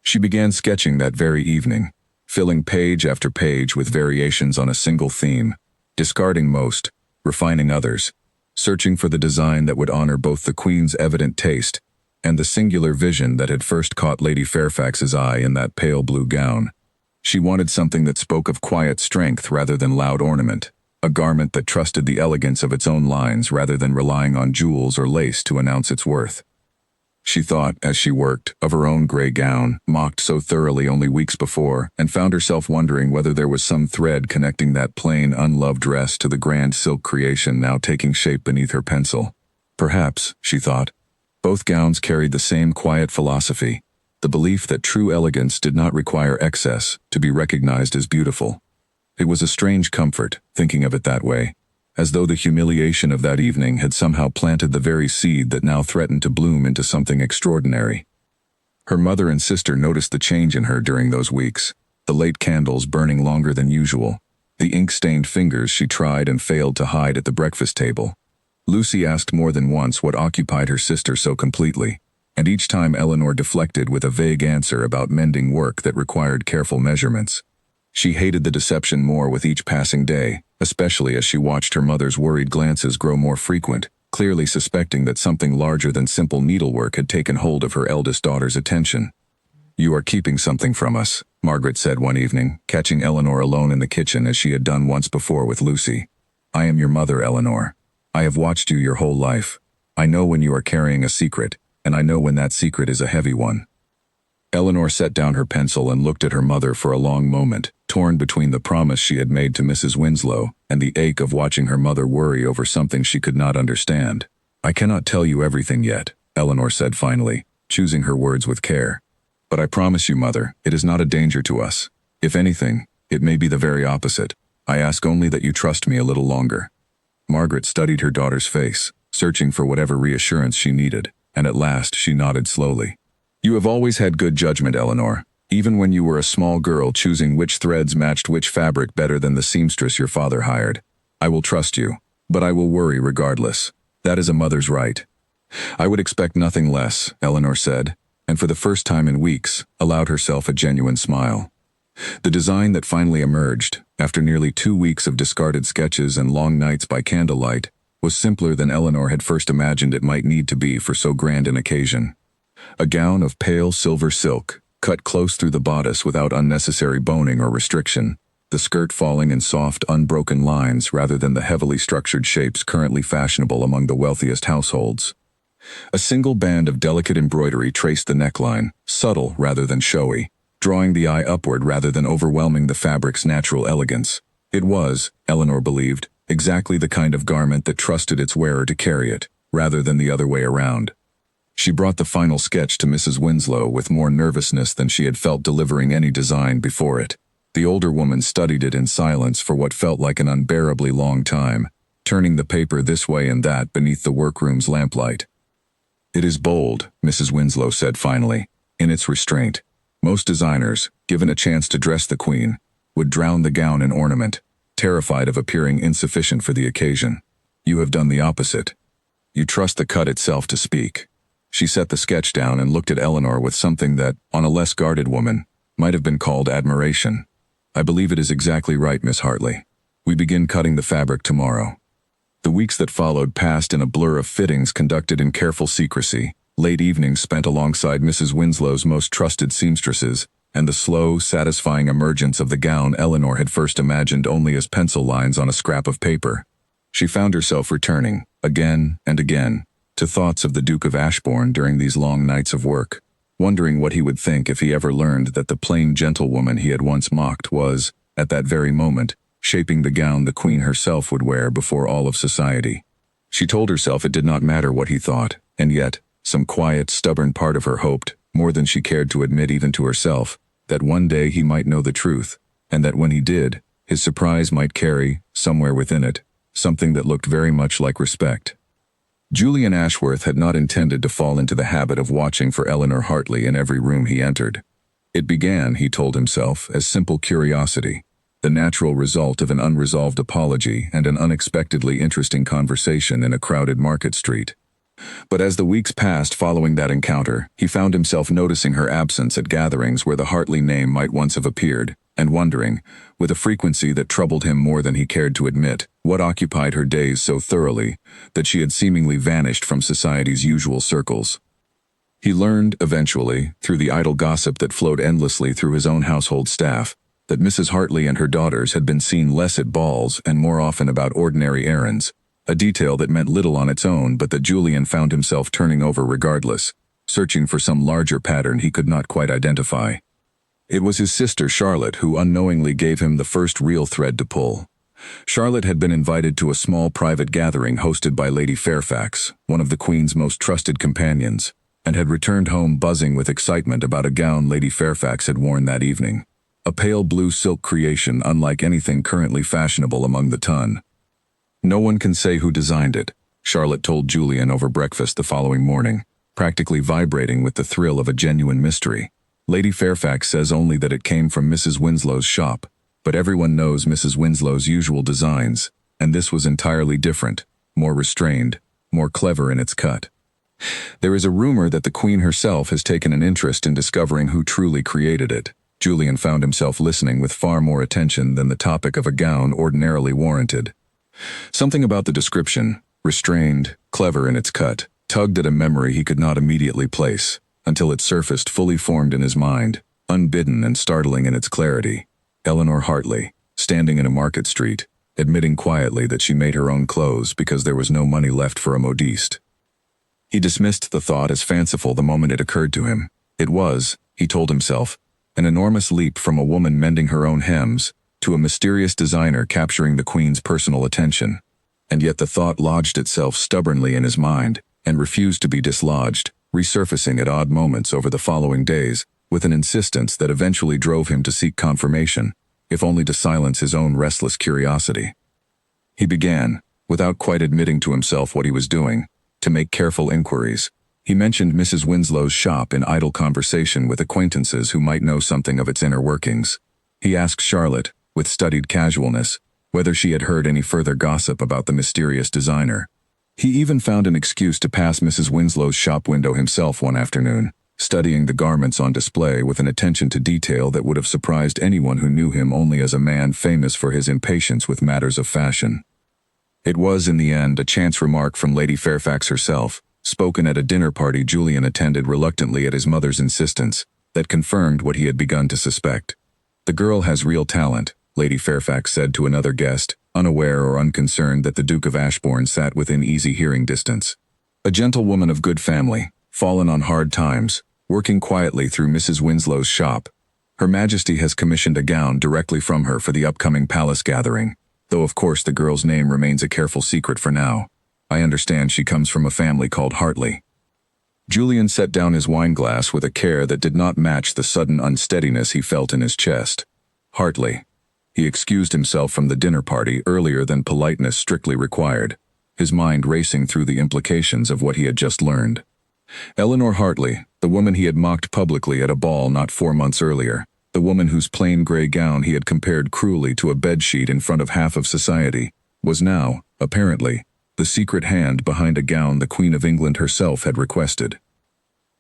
She began sketching that very evening, filling page after page with variations on a single theme, discarding most, refining others, searching for the design that would honor both the Queen's evident taste and the singular vision that had first caught Lady Fairfax's eye in that pale blue gown. She wanted something that spoke of quiet strength rather than loud ornament, a garment that trusted the elegance of its own lines rather than relying on jewels or lace to announce its worth. She thought, as she worked, of her own gray gown, mocked so thoroughly only weeks before, and found herself wondering whether there was some thread connecting that plain, unloved dress to the grand silk creation now taking shape beneath her pencil. Perhaps, she thought, both gowns carried the same quiet philosophy, the belief that true elegance did not require excess to be recognized as beautiful. It was a strange comfort, thinking of it that way, as though the humiliation of that evening had somehow planted the very seed that now threatened to bloom into something extraordinary. Her mother and sister noticed the change in her during those weeks, the late candles burning longer than usual, the ink-stained fingers she tried and failed to hide at the breakfast table. Lucy asked more than once what occupied her sister so completely, and each time Eleanor deflected with a vague answer about mending work that required careful measurements. She hated the deception more with each passing day, especially as she watched her mother's worried glances grow more frequent, clearly suspecting that something larger than simple needlework had taken hold of her eldest daughter's attention. "You are keeping something from us," Margaret said one evening, catching Eleanor alone in the kitchen as she had done once before with Lucy. "I am your mother, Eleanor. I have watched you your whole life. I know when you are carrying a secret, and I know when that secret is a heavy one." Eleanor set down her pencil and looked at her mother for a long moment, torn between the promise she had made to Mrs. Winslow and the ache of watching her mother worry over something she could not understand. "I cannot tell you everything yet," Eleanor said finally, choosing her words with care. "But I promise you, Mother, it is not a danger to us. If anything, it may be the very opposite. I ask only that you trust me a little longer." Margaret studied her daughter's face, searching for whatever reassurance she needed, and at last she nodded slowly. "You have always had good judgment, Eleanor, even when you were a small girl choosing which threads matched which fabric better than the seamstress your father hired. I will trust you, but I will worry regardless. That is a mother's right." "I would expect nothing less," Eleanor said, and for the first time in weeks, allowed herself a genuine smile. The design that finally emerged, after nearly 2 weeks of discarded sketches and long nights by candlelight, was simpler than Eleanor had first imagined it might need to be for so grand an occasion. A gown of pale silver silk, cut close through the bodice without unnecessary boning or restriction, the skirt falling in soft, unbroken lines rather than the heavily structured shapes currently fashionable among the wealthiest households. A single band of delicate embroidery traced the neckline, subtle rather than showy, drawing the eye upward rather than overwhelming the fabric's natural elegance. It was, Eleanor believed, exactly the kind of garment that trusted its wearer to carry it, rather than the other way around. She brought the final sketch to Mrs. Winslow with more nervousness than she had felt delivering any design before it. The older woman studied it in silence for what felt like an unbearably long time, turning the paper this way and that beneath the workroom's lamplight. "It is bold," Mrs. Winslow said finally, in its restraint. "Most designers, given a chance to dress the Queen, would drown the gown in ornament, terrified of appearing insufficient for the occasion. You have done the opposite. You trust the cut itself to speak." She set the sketch down and looked at Eleanor with something that, on a less guarded woman, might have been called admiration. "I believe it is exactly right, Miss Hartley. We begin cutting the fabric tomorrow." The weeks that followed passed in a blur of fittings conducted in careful secrecy, late evenings spent alongside Mrs. Winslow's most trusted seamstresses, and the slow, satisfying emergence of the gown Eleanor had first imagined only as pencil lines on a scrap of paper. She found herself returning, again and again, to thoughts of the Duke of Ashbourne during these long nights of work, wondering what he would think if he ever learned that the plain gentlewoman he had once mocked was, at that very moment, shaping the gown the Queen herself would wear before all of society. She told herself it did not matter what he thought, and yet, some quiet, stubborn part of her hoped, more than she cared to admit even to herself, that one day he might know the truth, and that when he did, his surprise might carry, somewhere within it, something that looked very much like respect. Julian Ashworth had not intended to fall into the habit of watching for Eleanor Hartley in every room he entered. It began, he told himself, as simple curiosity, the natural result of an unresolved apology and an unexpectedly interesting conversation in a crowded market street. But as the weeks passed following that encounter, he found himself noticing her absence at gatherings where the Hartley name might once have appeared, and wondering, with a frequency that troubled him more than he cared to admit, what occupied her days so thoroughly that she had seemingly vanished from society's usual circles. He learned, eventually, through the idle gossip that flowed endlessly through his own household staff, that Mrs. Hartley and her daughters had been seen less at balls and more often about ordinary errands, a detail that meant little on its own but that Julian found himself turning over regardless, searching for some larger pattern he could not quite identify. It was his sister Charlotte who unknowingly gave him the first real thread to pull. Charlotte had been invited to a small private gathering hosted by Lady Fairfax, one of the Queen's most trusted companions, and had returned home buzzing with excitement about a gown Lady Fairfax had worn that evening. A pale blue silk creation unlike anything currently fashionable among the ton. "No one can say who designed it," Charlotte told Julian over breakfast the following morning, practically vibrating with the thrill of a genuine mystery. "Lady Fairfax says only that it came from Mrs. Winslow's shop, but everyone knows Mrs. Winslow's usual designs, and this was entirely different, more restrained, more clever in its cut. There is a rumor that the Queen herself has taken an interest in discovering who truly created it." Julian found himself listening with far more attention than the topic of a gown ordinarily warranted. Something about the description, restrained, clever in its cut, tugged at a memory he could not immediately place, until it surfaced fully formed in his mind, unbidden and startling in its clarity. Eleanor Hartley, standing in a market street, admitting quietly that she made her own clothes because there was no money left for a modiste. He dismissed the thought as fanciful the moment it occurred to him. It was, he told himself, an enormous leap from a woman mending her own hems to a mysterious designer capturing the Queen's personal attention. And yet the thought lodged itself stubbornly in his mind and refused to be dislodged, resurfacing at odd moments over the following days, with an insistence that eventually drove him to seek confirmation, if only to silence his own restless curiosity. He began, without quite admitting to himself what he was doing, to make careful inquiries. He mentioned Mrs. Winslow's shop in idle conversation with acquaintances who might know something of its inner workings. He asked Charlotte, with studied casualness, whether she had heard any further gossip about the mysterious designer. He even found an excuse to pass Mrs. Winslow's shop window himself one afternoon, studying the garments on display with an attention to detail that would have surprised anyone who knew him only as a man famous for his impatience with matters of fashion. It was, in the end, a chance remark from Lady Fairfax herself, spoken at a dinner party Julian attended reluctantly at his mother's insistence, that confirmed what he had begun to suspect. "The girl has real talent," Lady Fairfax said to another guest, unaware or unconcerned that the Duke of Ashbourne sat within easy hearing distance. "A gentlewoman of good family, fallen on hard times, working quietly through Mrs. Winslow's shop. Her Majesty has commissioned a gown directly from her for the upcoming palace gathering, though of course the girl's name remains a careful secret for now. I understand she comes from a family called Hartley." Julian set down his wineglass with a care that did not match the sudden unsteadiness he felt in his chest. Hartley. He excused himself from the dinner party earlier than politeness strictly required, his mind racing through the implications of what he had just learned. Eleanor Hartley, the woman he had mocked publicly at a ball not 4 months earlier, the woman whose plain gray gown he had compared cruelly to a bedsheet in front of half of society, was now, apparently, the secret hand behind a gown the Queen of England herself had requested.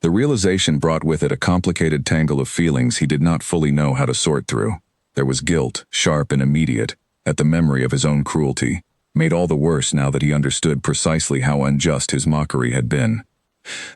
The realization brought with it a complicated tangle of feelings he did not fully know how to sort through. There was guilt, sharp and immediate, at the memory of his own cruelty, made all the worse now that he understood precisely how unjust his mockery had been.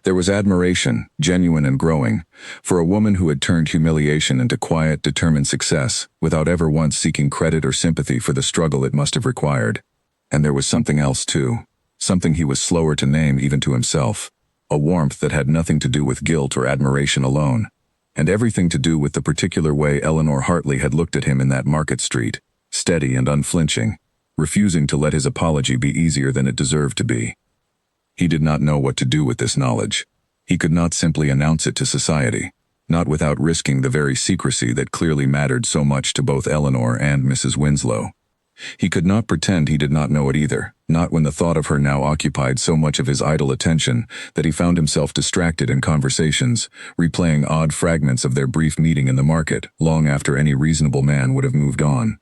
There was admiration, genuine and growing, for a woman who had turned humiliation into quiet, determined success, without ever once seeking credit or sympathy for the struggle it must have required. And there was something else too, something he was slower to name even to himself, a warmth that had nothing to do with guilt or admiration alone, and everything to do with the particular way Eleanor Hartley had looked at him in that market street, steady and unflinching, refusing to let his apology be easier than it deserved to be. He did not know what to do with this knowledge. He could not simply announce it to society, not without risking the very secrecy that clearly mattered so much to both Eleanor and Mrs. Winslow. He could not pretend he did not know it either, not when the thought of her now occupied so much of his idle attention that he found himself distracted in conversations, replaying odd fragments of their brief meeting in the market, long after any reasonable man would have moved on.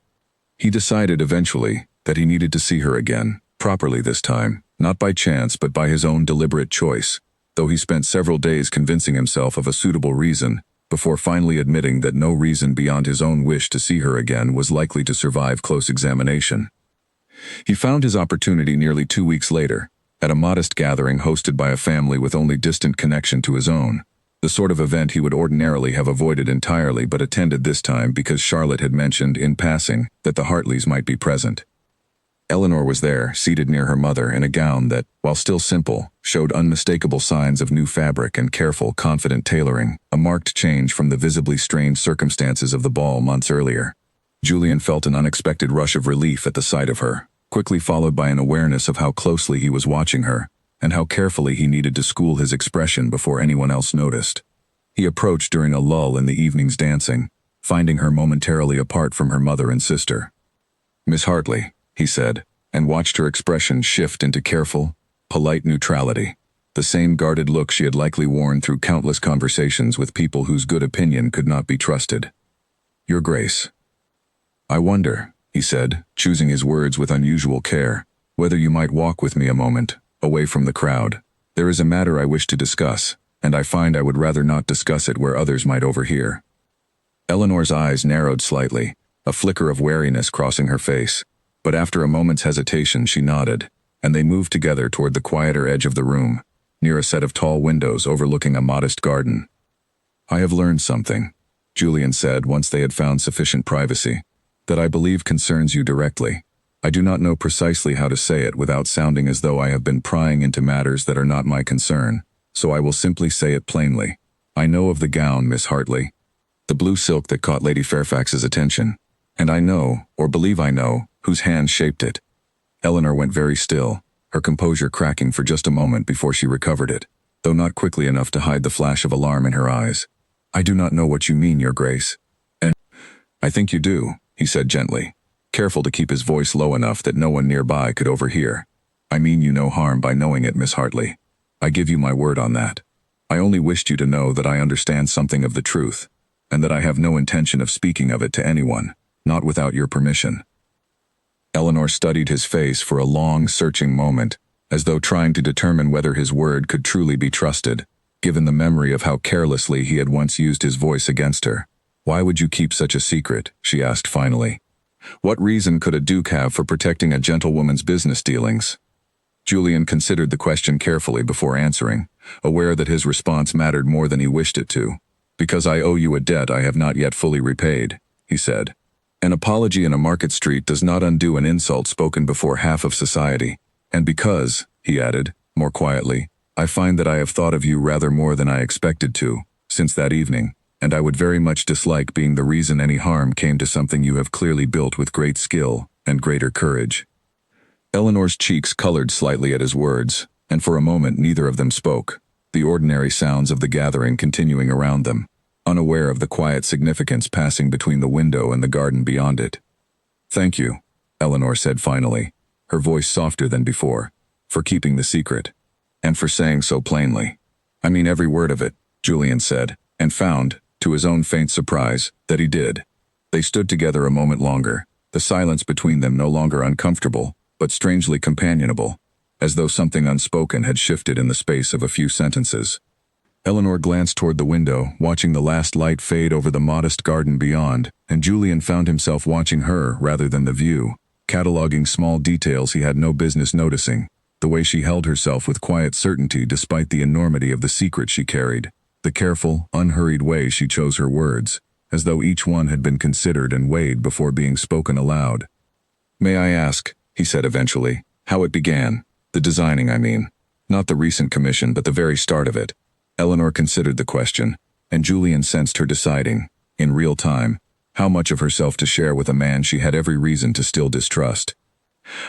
He decided eventually that he needed to see her again, properly this time, not by chance but by his own deliberate choice, though he spent several days convincing himself of a suitable reason, before finally admitting that no reason beyond his own wish to see her again was likely to survive close examination. He found his opportunity nearly 2 weeks later, at a modest gathering hosted by a family with only distant connection to his own, the sort of event he would ordinarily have avoided entirely but attended this time because Charlotte had mentioned, in passing, that the Hartleys might be present. Eleanor was there, seated near her mother in a gown that, while still simple, showed unmistakable signs of new fabric and careful, confident tailoring, a marked change from the visibly strained circumstances of the ball months earlier. Julian felt an unexpected rush of relief at the sight of her, quickly followed by an awareness of how closely he was watching her, and how carefully he needed to school his expression before anyone else noticed. He approached during a lull in the evening's dancing, finding her momentarily apart from her mother and sister. "Miss Hartley," he said, and watched her expression shift into careful, polite neutrality, the same guarded look she had likely worn through countless conversations with people whose good opinion could not be trusted. "Your Grace." "I wonder," he said, choosing his words with unusual care, "whether you might walk with me a moment, away from the crowd. There is a matter I wish to discuss, and I find I would rather not discuss it where others might overhear." Eleanor's eyes narrowed slightly, a flicker of wariness crossing her face, but after a moment's hesitation she nodded, and they moved together toward the quieter edge of the room, near a set of tall windows overlooking a modest garden. "I have learned something," Julian said once they had found sufficient privacy, "that I believe concerns you directly. I do not know precisely how to say it without sounding as though I have been prying into matters that are not my concern, so I will simply say it plainly. I know of the gown, Miss Hartley, the blue silk that caught Lady Fairfax's attention, and I know, or believe I know, whose hand shaped it." Eleanor went very still, her composure cracking for just a moment before she recovered it, though not quickly enough to hide the flash of alarm in her eyes. "I do not know what you mean, Your Grace." "And I think you do," he said gently, careful to keep his voice low enough that no one nearby could overhear. "I mean you no harm by knowing it, Miss Hartley. I give you my word on that. I only wished you to know that I understand something of the truth, and that I have no intention of speaking of it to anyone, not without your permission." Eleanor studied his face for a long, searching moment, as though trying to determine whether his word could truly be trusted, given the memory of how carelessly he had once used his voice against her. "Why would you keep such a secret?" she asked finally. "What reason could a duke have for protecting a gentlewoman's business dealings?" Julian considered the question carefully before answering, aware that his response mattered more than he wished it to. "Because I owe you a debt I have not yet fully repaid," he said. "An apology in a market street does not undo an insult spoken before half of society. And because," he added, more quietly, "I find that I have thought of you rather more than I expected to, since that evening, and I would very much dislike being the reason any harm came to something you have clearly built with great skill and greater courage." Eleanor's cheeks colored slightly at his words, and for a moment neither of them spoke, the ordinary sounds of the gathering continuing around them, unaware of the quiet significance passing between the window and the garden beyond it. "Thank you," Eleanor said finally, her voice softer than before, "for keeping the secret, and for saying so plainly." "I mean every word of it," Julian said, and found, to his own faint surprise, that he did. They stood together a moment longer, the silence between them no longer uncomfortable, but strangely companionable, as though something unspoken had shifted in the space of a few sentences. Eleanor glanced toward the window, watching the last light fade over the modest garden beyond, and Julian found himself watching her rather than the view, cataloging small details he had no business noticing, the way she held herself with quiet certainty despite the enormity of the secret she carried, the careful, unhurried way she chose her words, as though each one had been considered and weighed before being spoken aloud. "May I ask," he said eventually, "how it began? The designing, I mean. Not the recent commission, but the very start of it." Eleanor considered the question, and Julian sensed her deciding, in real time, how much of herself to share with a man she had every reason to still distrust.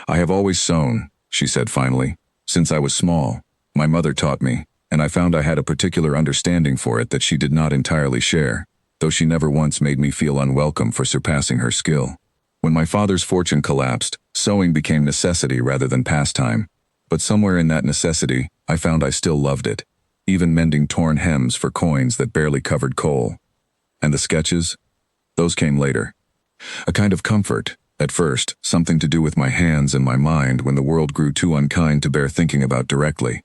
"I have always sewn," she said finally, "since I was small. My mother taught me, and I found I had a particular understanding for it that she did not entirely share, though she never once made me feel unwelcome for surpassing her skill. When my father's fortune collapsed, sewing became necessity rather than pastime, but somewhere in that necessity, I found I still loved it, even mending torn hems for coins that barely covered coal. And the sketches? Those came later. A kind of comfort, at first, something to do with my hands and my mind when the world grew too unkind to bear thinking about directly.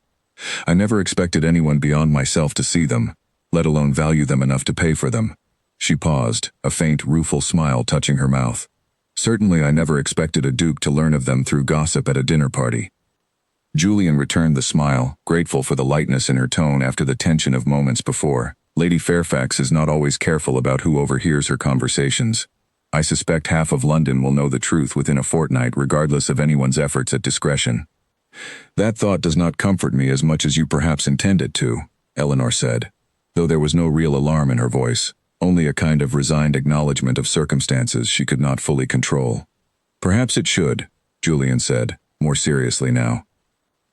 I never expected anyone beyond myself to see them, let alone value them enough to pay for them." She paused, a faint, rueful smile touching her mouth. "Certainly I never expected a duke to learn of them through gossip at a dinner party." Julian returned the smile, grateful for the lightness in her tone after the tension of moments before. "Lady Fairfax is not always careful about who overhears her conversations. I suspect half of London will know the truth within a fortnight regardless of anyone's efforts at discretion." "That thought does not comfort me as much as you perhaps intended to," Eleanor said, though there was no real alarm in her voice, only a kind of resigned acknowledgement of circumstances she could not fully control. "Perhaps it should," Julian said, more seriously now.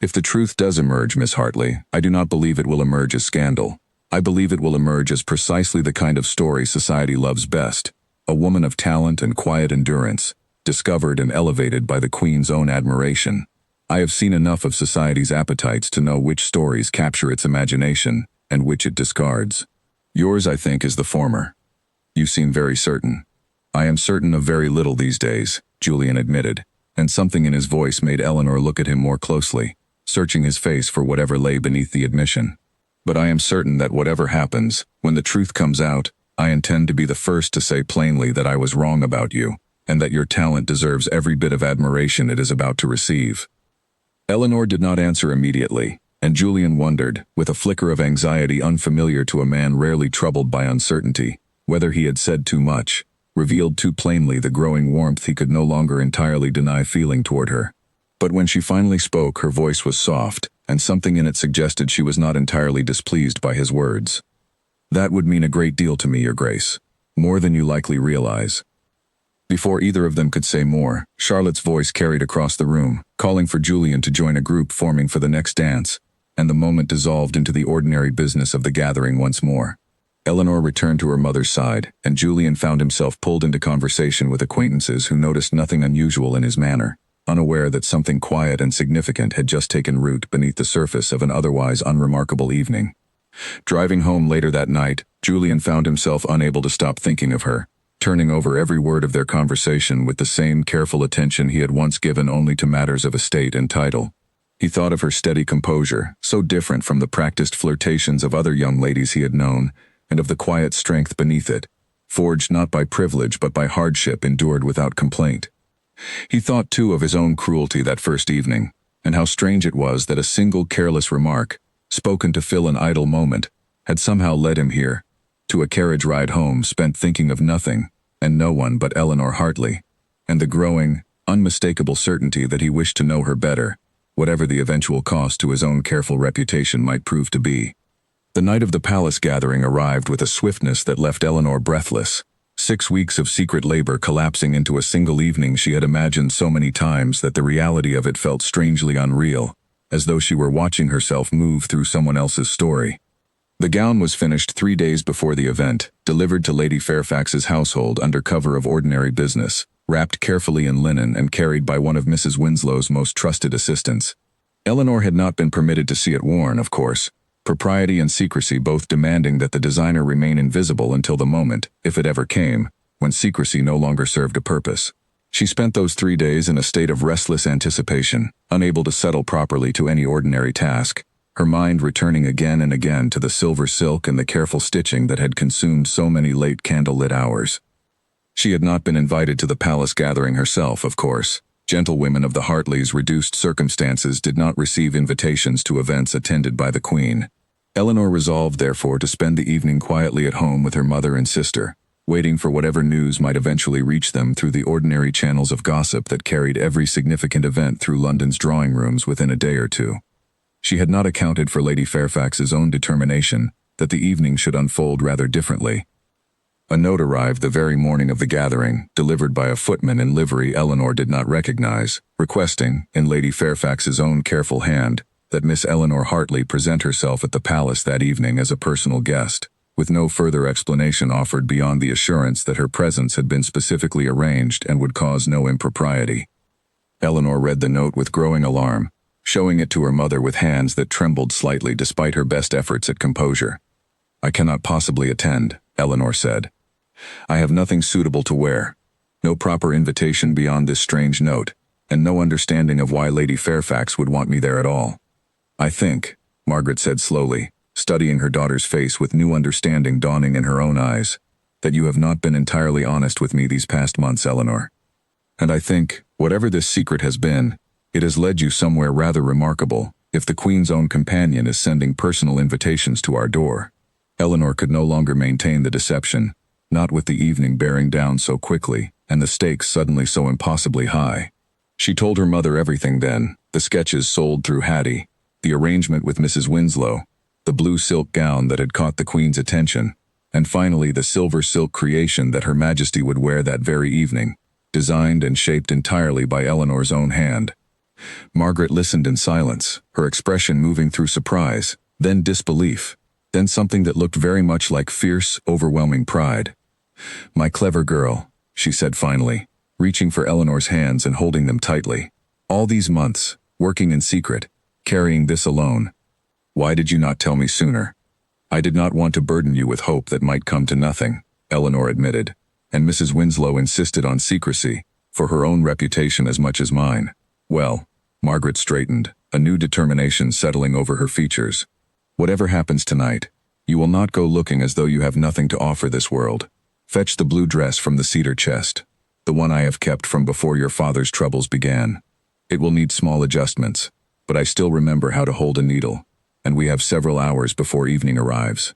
"If the truth does emerge, Miss Hartley, I do not believe it will emerge as scandal. I believe it will emerge as precisely the kind of story society loves best, a woman of talent and quiet endurance, discovered and elevated by the Queen's own admiration. I have seen enough of society's appetites to know which stories capture its imagination and which it discards. Yours, I think, is the former. You seem very certain." "I am certain of very little these days," Julian admitted, and something in his voice made Eleanor look at him more closely, searching his face for whatever lay beneath the admission. "But I am certain that whatever happens, when the truth comes out, I intend to be the first to say plainly that I was wrong about you, and that your talent deserves every bit of admiration it is about to receive." Eleanor did not answer immediately, and Julian wondered, with a flicker of anxiety unfamiliar to a man rarely troubled by uncertainty, whether he had said too much, revealed too plainly the growing warmth he could no longer entirely deny feeling toward her. But when she finally spoke, her voice was soft, and something in it suggested she was not entirely displeased by his words. "That would mean a great deal to me, Your Grace. More than you likely realize." Before either of them could say more, Charlotte's voice carried across the room, calling for Julian to join a group forming for the next dance, and the moment dissolved into the ordinary business of the gathering once more. Eleanor returned to her mother's side, and Julian found himself pulled into conversation with acquaintances who noticed nothing unusual in his manner, unaware that something quiet and significant had just taken root beneath the surface of an otherwise unremarkable evening. Driving home later that night, Julian found himself unable to stop thinking of her, turning over every word of their conversation with the same careful attention he had once given only to matters of estate and title. He thought of her steady composure, so different from the practiced flirtations of other young ladies he had known, and of the quiet strength beneath it, forged not by privilege but by hardship endured without complaint. He thought too of his own cruelty that first evening, and how strange it was that a single careless remark, spoken to fill an idle moment, had somehow led him here, to a carriage ride home spent thinking of nothing and no one but Eleanor Hartley, and the growing, unmistakable certainty that he wished to know her better, whatever the eventual cost to his own careful reputation might prove to be. The night of the palace gathering arrived with a swiftness that left Eleanor breathless. 6 weeks of secret labor collapsing into a single evening she had imagined so many times that the reality of it felt strangely unreal, as though she were watching herself move through someone else's story. The gown was finished 3 days before the event, delivered to Lady Fairfax's household under cover of ordinary business, wrapped carefully in linen and carried by one of Mrs. Winslow's most trusted assistants. Eleanor had not been permitted to see it worn, of course, propriety and secrecy both demanding that the designer remain invisible until the moment, if it ever came, when secrecy no longer served a purpose. She spent those 3 days in a state of restless anticipation, unable to settle properly to any ordinary task, her mind returning again and again to the silver silk and the careful stitching that had consumed so many late candlelit hours. She had not been invited to the palace gathering herself, of course. Gentlewomen of the Hartleys' reduced circumstances did not receive invitations to events attended by the Queen. Eleanor resolved, therefore, to spend the evening quietly at home with her mother and sister, waiting for whatever news might eventually reach them through the ordinary channels of gossip that carried every significant event through London's drawing rooms within a day or two. She had not accounted for Lady Fairfax's own determination that the evening should unfold rather differently. A note arrived the very morning of the gathering, delivered by a footman in livery Eleanor did not recognize, requesting, in Lady Fairfax's own careful hand, that Miss Eleanor Hartley present herself at the palace that evening as a personal guest, with no further explanation offered beyond the assurance that her presence had been specifically arranged and would cause no impropriety. Eleanor read the note with growing alarm, showing it to her mother with hands that trembled slightly despite her best efforts at composure. "I cannot possibly attend," Eleanor said. "I have nothing suitable to wear, no proper invitation beyond this strange note, and no understanding of why Lady Fairfax would want me there at all." "I think," Margaret said slowly, studying her daughter's face with new understanding dawning in her own eyes, "that you have not been entirely honest with me these past months, Eleanor. And I think, whatever this secret has been, it has led you somewhere rather remarkable, if the Queen's own companion is sending personal invitations to our door." Eleanor could no longer maintain the deception, not with the evening bearing down so quickly, and the stakes suddenly so impossibly high. She told her mother everything then, the sketches sold through Hattie, the arrangement with Mrs. Winslow, the blue silk gown that had caught the Queen's attention, and finally the silver silk creation that Her Majesty would wear that very evening, designed and shaped entirely by Eleanor's own hand. Margaret listened in silence, her expression moving through surprise, then disbelief, then something that looked very much like fierce, overwhelming pride. "My clever girl," she said finally, reaching for Eleanor's hands and holding them tightly. "All these months, working in secret, carrying this alone. Why did you not tell me sooner?" "I did not want to burden you with hope that might come to nothing," Eleanor admitted, and Mrs. Winslow insisted on secrecy, for her own reputation as much as mine. "Well," Margaret straightened, a new determination settling over her features. "Whatever happens tonight, you will not go looking as though you have nothing to offer this world. Fetch the blue dress from the cedar chest, the one I have kept from before your father's troubles began. It will need small adjustments, but I still remember how to hold a needle, and we have several hours before evening arrives."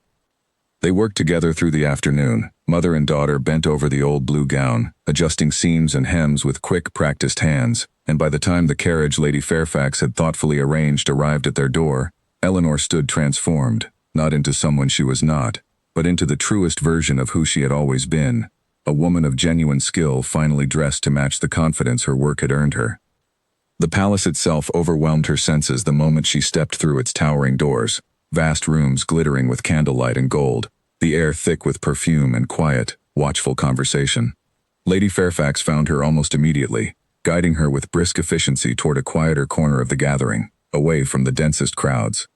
They worked together through the afternoon, mother and daughter bent over the old blue gown, adjusting seams and hems with quick, practiced hands, and by the time the carriage Lady Fairfax had thoughtfully arranged arrived at their door, Eleanor stood transformed, not into someone she was not, but into the truest version of who she had always been, a woman of genuine skill finally dressed to match the confidence her work had earned her. The palace itself overwhelmed her senses the moment she stepped through its towering doors, vast rooms glittering with candlelight and gold, the air thick with perfume and quiet, watchful conversation. Lady Fairfax found her almost immediately, guiding her with brisk efficiency toward a quieter corner of the gathering, away from the densest crowds.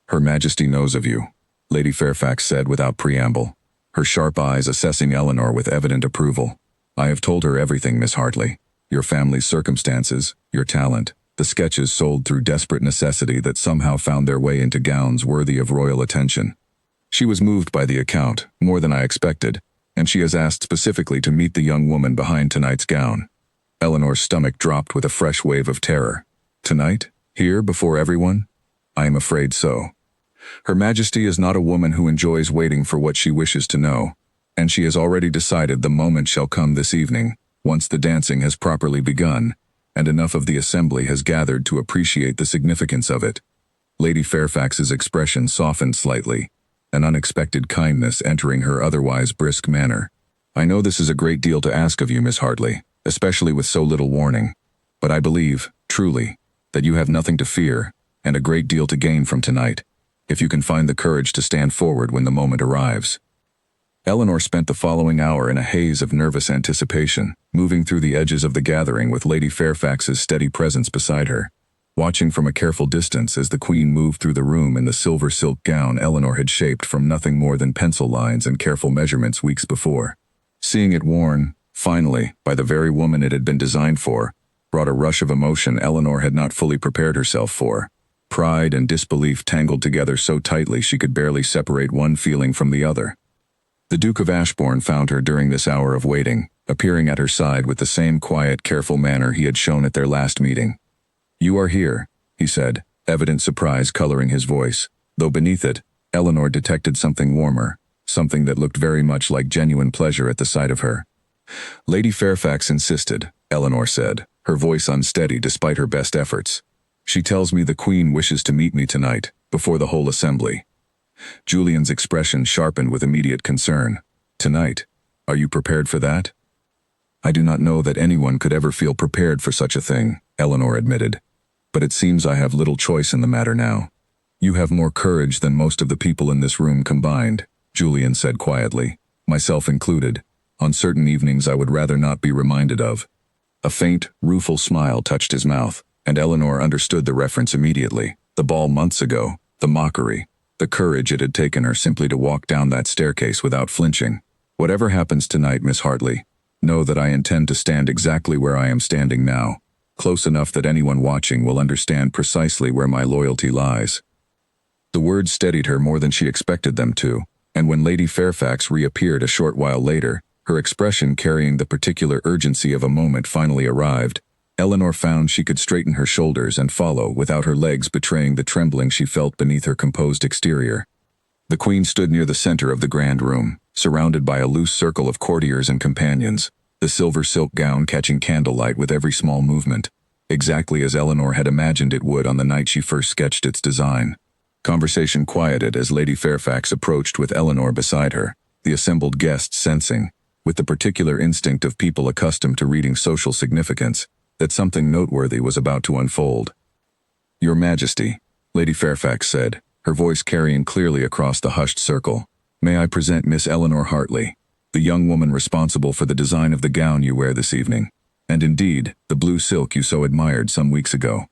"Her Majesty knows of you," Lady Fairfax said without preamble, her sharp eyes assessing Eleanor with evident approval. "I have told her everything, Miss Hartley. Your family's circumstances, your talent, the sketches sold through desperate necessity that somehow found their way into gowns worthy of royal attention. She was moved by the account, more than I expected, and she has asked specifically to meet the young woman behind tonight's gown." Eleanor's stomach dropped with a fresh wave of terror. "Tonight? Here, before everyone?" "I am afraid so. Her Majesty is not a woman who enjoys waiting for what she wishes to know, and she has already decided the moment shall come this evening, once the dancing has properly begun, and enough of the assembly has gathered to appreciate the significance of it." Lady Fairfax's expression softened slightly, an unexpected kindness entering her otherwise brisk manner. "I know this is a great deal to ask of you, Miss Hartley, especially with so little warning, but I believe, truly, that you have nothing to fear, and a great deal to gain from tonight, if you can find the courage to stand forward when the moment arrives." Eleanor spent the following hour in a haze of nervous anticipation, moving through the edges of the gathering with Lady Fairfax's steady presence beside her, watching from a careful distance as the Queen moved through the room in the silver silk gown Eleanor had shaped from nothing more than pencil lines and careful measurements weeks before. Seeing it worn, finally, by the very woman it had been designed for, brought a rush of emotion Eleanor had not fully prepared herself for. Pride and disbelief tangled together so tightly she could barely separate one feeling from the other. The Duke of Ashbourne found her during this hour of waiting, appearing at her side with the same quiet, careful manner he had shown at their last meeting. "You are here," he said, evident surprise coloring his voice, though beneath it, Eleanor detected something warmer, something that looked very much like genuine pleasure at the sight of her. "Lady Fairfax insisted," Eleanor said, her voice unsteady despite her best efforts. "She tells me the Queen wishes to meet me tonight, before the whole assembly." Julian's expression sharpened with immediate concern. "Tonight? Are you prepared for that?" "I do not know that anyone could ever feel prepared for such a thing," Eleanor admitted. "But it seems I have little choice in the matter now." "You have more courage than most of the people in this room combined," Julian said quietly, "myself included. On certain evenings I would rather not be reminded of." A faint, rueful smile touched his mouth, and Eleanor understood the reference immediately. The ball months ago, the mockery, the courage it had taken her simply to walk down that staircase without flinching. "Whatever happens tonight, Miss Hartley, know that I intend to stand exactly where I am standing now, close enough that anyone watching will understand precisely where my loyalty lies." The words steadied her more than she expected them to, and when Lady Fairfax reappeared a short while later, her expression carrying the particular urgency of a moment finally arrived, Eleanor found she could straighten her shoulders and follow without her legs betraying the trembling she felt beneath her composed exterior. The Queen stood near the center of the grand room, surrounded by a loose circle of courtiers and companions, the silver silk gown catching candlelight with every small movement, exactly as Eleanor had imagined it would on the night she first sketched its design. Conversation quieted as Lady Fairfax approached with Eleanor beside her, the assembled guests sensing, with the particular instinct of people accustomed to reading social significance, that something noteworthy was about to unfold. "Your Majesty," Lady Fairfax said, her voice carrying clearly across the hushed circle, "may I present Miss Eleanor Hartley, the young woman responsible for the design of the gown you wear this evening, and indeed, the blue silk you so admired some weeks ago."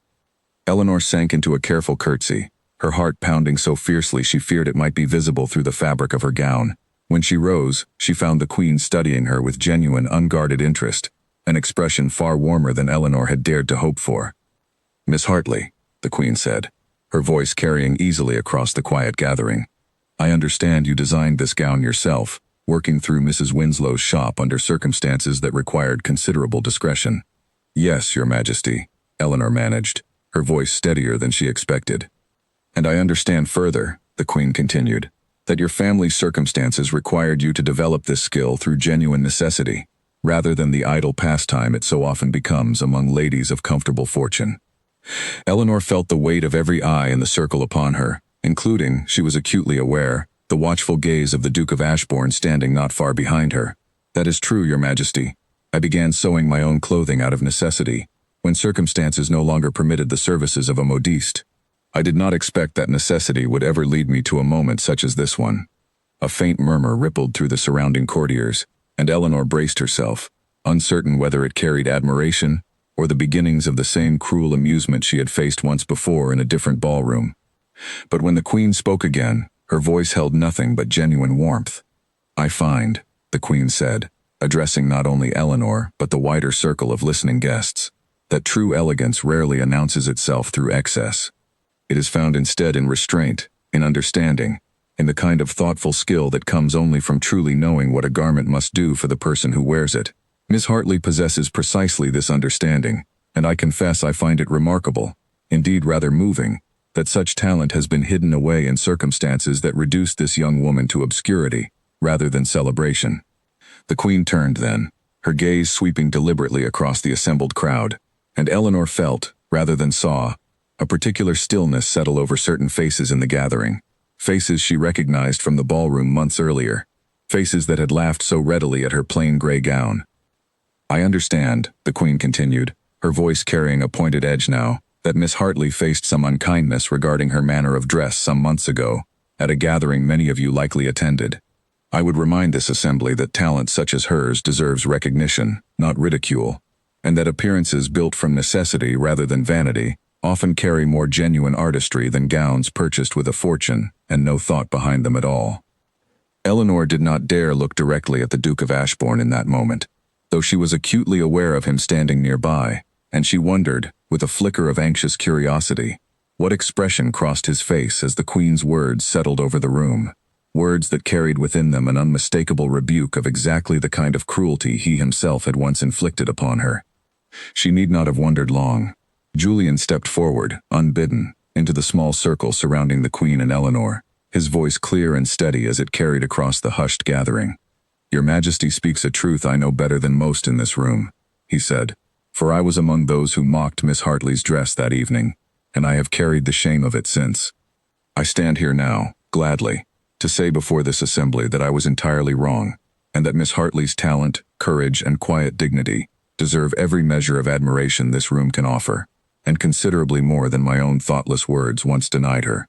Eleanor sank into a careful curtsy, her heart pounding so fiercely she feared it might be visible through the fabric of her gown. When she rose, she found the Queen studying her with genuine, unguarded interest, an expression far warmer than Eleanor had dared to hope for. "Miss Hartley," the Queen said, her voice carrying easily across the quiet gathering, "I understand you designed this gown yourself, working through Mrs. Winslow's shop under circumstances that required considerable discretion." "Yes, Your Majesty," Eleanor managed, her voice steadier than she expected. "And I understand further," the Queen continued, "that your family's circumstances required you to develop this skill through genuine necessity, rather than the idle pastime it so often becomes among ladies of comfortable fortune." Eleanor felt the weight of every eye in the circle upon her, including, she was acutely aware, the watchful gaze of the Duke of Ashbourne standing not far behind her. "That is true, Your Majesty. I began sewing my own clothing out of necessity, when circumstances no longer permitted the services of a modiste. I did not expect that necessity would ever lead me to a moment such as this one." A faint murmur rippled through the surrounding courtiers, and Eleanor braced herself, uncertain whether it carried admiration or the beginnings of the same cruel amusement she had faced once before in a different ballroom. But when the Queen spoke again, her voice held nothing but genuine warmth. "I find," the Queen said, addressing not only Eleanor but the wider circle of listening guests, "that true elegance rarely announces itself through excess. It is found instead in restraint, in understanding, in the kind of thoughtful skill that comes only from truly knowing what a garment must do for the person who wears it. Miss Hartley possesses precisely this understanding, and I confess I find it remarkable, indeed rather moving, that such talent has been hidden away in circumstances that reduced this young woman to obscurity, rather than celebration." The Queen turned then, her gaze sweeping deliberately across the assembled crowd, and Eleanor felt, rather than saw, a particular stillness settle over certain faces in the gathering, faces she recognized from the ballroom months earlier, faces that had laughed so readily at her plain gray gown. "I understand," the Queen continued, her voice carrying a pointed edge now, "that Miss Hartley faced some unkindness regarding her manner of dress some months ago, at a gathering many of you likely attended. I would remind this assembly that talent such as hers deserves recognition, not ridicule, and that appearances built from necessity rather than vanity often carry more genuine artistry than gowns purchased with a fortune and no thought behind them at all." Eleanor did not dare look directly at the Duke of Ashbourne in that moment, though she was acutely aware of him standing nearby, and she wondered, with a flicker of anxious curiosity, What expression crossed his face as the Queen's words settled over the room? Words that carried within them an unmistakable rebuke of exactly the kind of cruelty he himself had once inflicted upon her. She need not have wondered long. Julian stepped forward, unbidden, into the small circle surrounding the Queen and Eleanor, his voice clear and steady as it carried across the hushed gathering. "Your Majesty speaks a truth I know better than most in this room," he said, "for I was among those who mocked Miss Hartley's dress that evening, and I have carried the shame of it since. I stand here now, gladly, to say before this assembly that I was entirely wrong, and that Miss Hartley's talent, courage, and quiet dignity deserve every measure of admiration this room can offer, and considerably more than my own thoughtless words once denied her."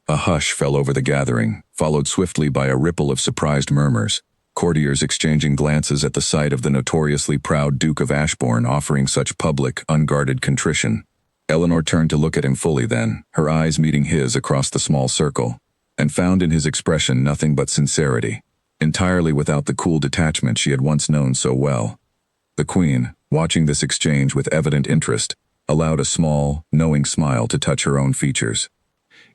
A hush fell over the gathering, followed swiftly by a ripple of surprised murmurs, courtiers exchanging glances at the sight of the notoriously proud Duke of Ashbourne offering such public, unguarded contrition. Eleanor turned to look at him fully then, her eyes meeting his across the small circle, and found in his expression nothing but sincerity, entirely without the cool detachment she had once known so well. The Queen, watching this exchange with evident interest, allowed a small, knowing smile to touch her own features.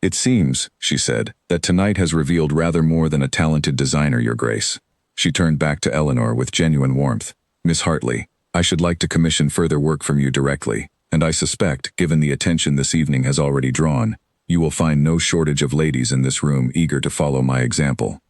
"It seems," she said, "that tonight has revealed rather more than a talented designer, Your Grace." She turned back to Eleanor with genuine warmth. "Miss Hartley, I should like to commission further work from you directly, and I suspect, given the attention this evening has already drawn, you will find no shortage of ladies in this room eager to follow my example."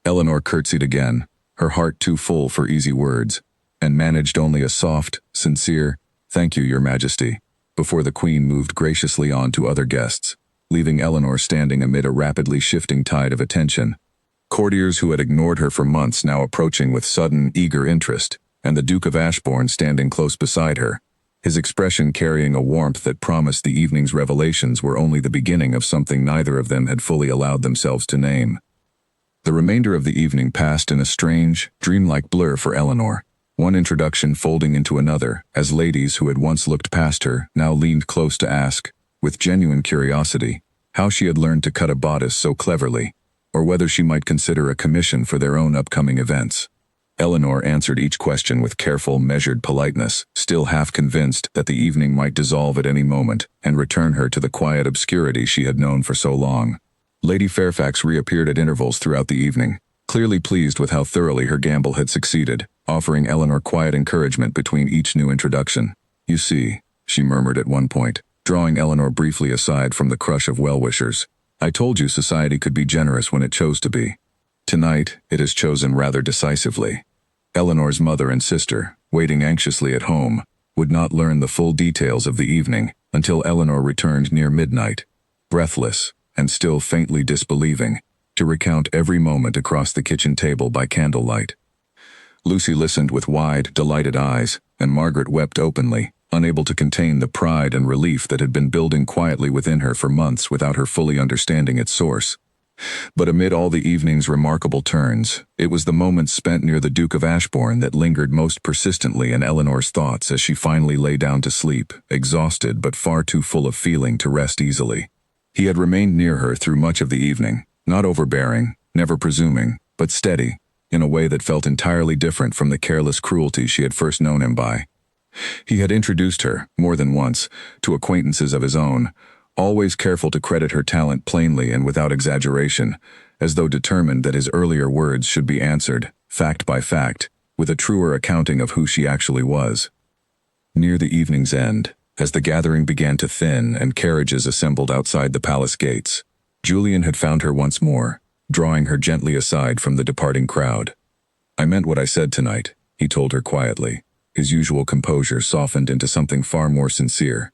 Eleanor curtsied again, her heart too full for easy words, and managed only a soft, sincere, "Thank you, Your Majesty," before the Queen moved graciously on to other guests, leaving Eleanor standing amid a rapidly shifting tide of attention. Courtiers who had ignored her for months now approaching with sudden, eager interest, and the Duke of Ashbourne standing close beside her, his expression carrying a warmth that promised the evening's revelations were only the beginning of something neither of them had fully allowed themselves to name. The remainder of the evening passed in a strange, dreamlike blur for Eleanor, one introduction folding into another, as ladies who had once looked past her now leaned close to ask, with genuine curiosity, how she had learned to cut a bodice so cleverly, or whether she might consider a commission for their own upcoming events. Eleanor answered each question with careful, measured politeness, still half convinced that the evening might dissolve at any moment and return her to the quiet obscurity she had known for so long. Lady Fairfax reappeared at intervals throughout the evening, clearly pleased with how thoroughly her gamble had succeeded, offering Eleanor quiet encouragement between each new introduction. "You see," she murmured at one point, drawing Eleanor briefly aside from the crush of well-wishers, "I told you society could be generous when it chose to be. Tonight, it has chosen rather decisively." Eleanor's mother and sister, waiting anxiously at home, would not learn the full details of the evening until Eleanor returned near midnight, breathless and still faintly disbelieving, to recount every moment across the kitchen table by candlelight. Lucy listened with wide, delighted eyes, and Margaret wept openly, unable to contain the pride and relief that had been building quietly within her for months without her fully understanding its source. But amid all the evening's remarkable turns, it was the moments spent near the Duke of Ashbourne that lingered most persistently in Eleanor's thoughts as she finally lay down to sleep, exhausted but far too full of feeling to rest easily. He had remained near her through much of the evening, not overbearing, never presuming, but steady, in a way that felt entirely different from the careless cruelty she had first known him by. He had introduced her, more than once, to acquaintances of his own, always careful to credit her talent plainly and without exaggeration, as though determined that his earlier words should be answered, fact by fact, with a truer accounting of who she actually was. Near the evening's end, as the gathering began to thin and carriages assembled outside the palace gates, Julian had found her once more, drawing her gently aside from the departing crowd. "I meant what I said tonight," he told her quietly, his usual composure softened into something far more sincere.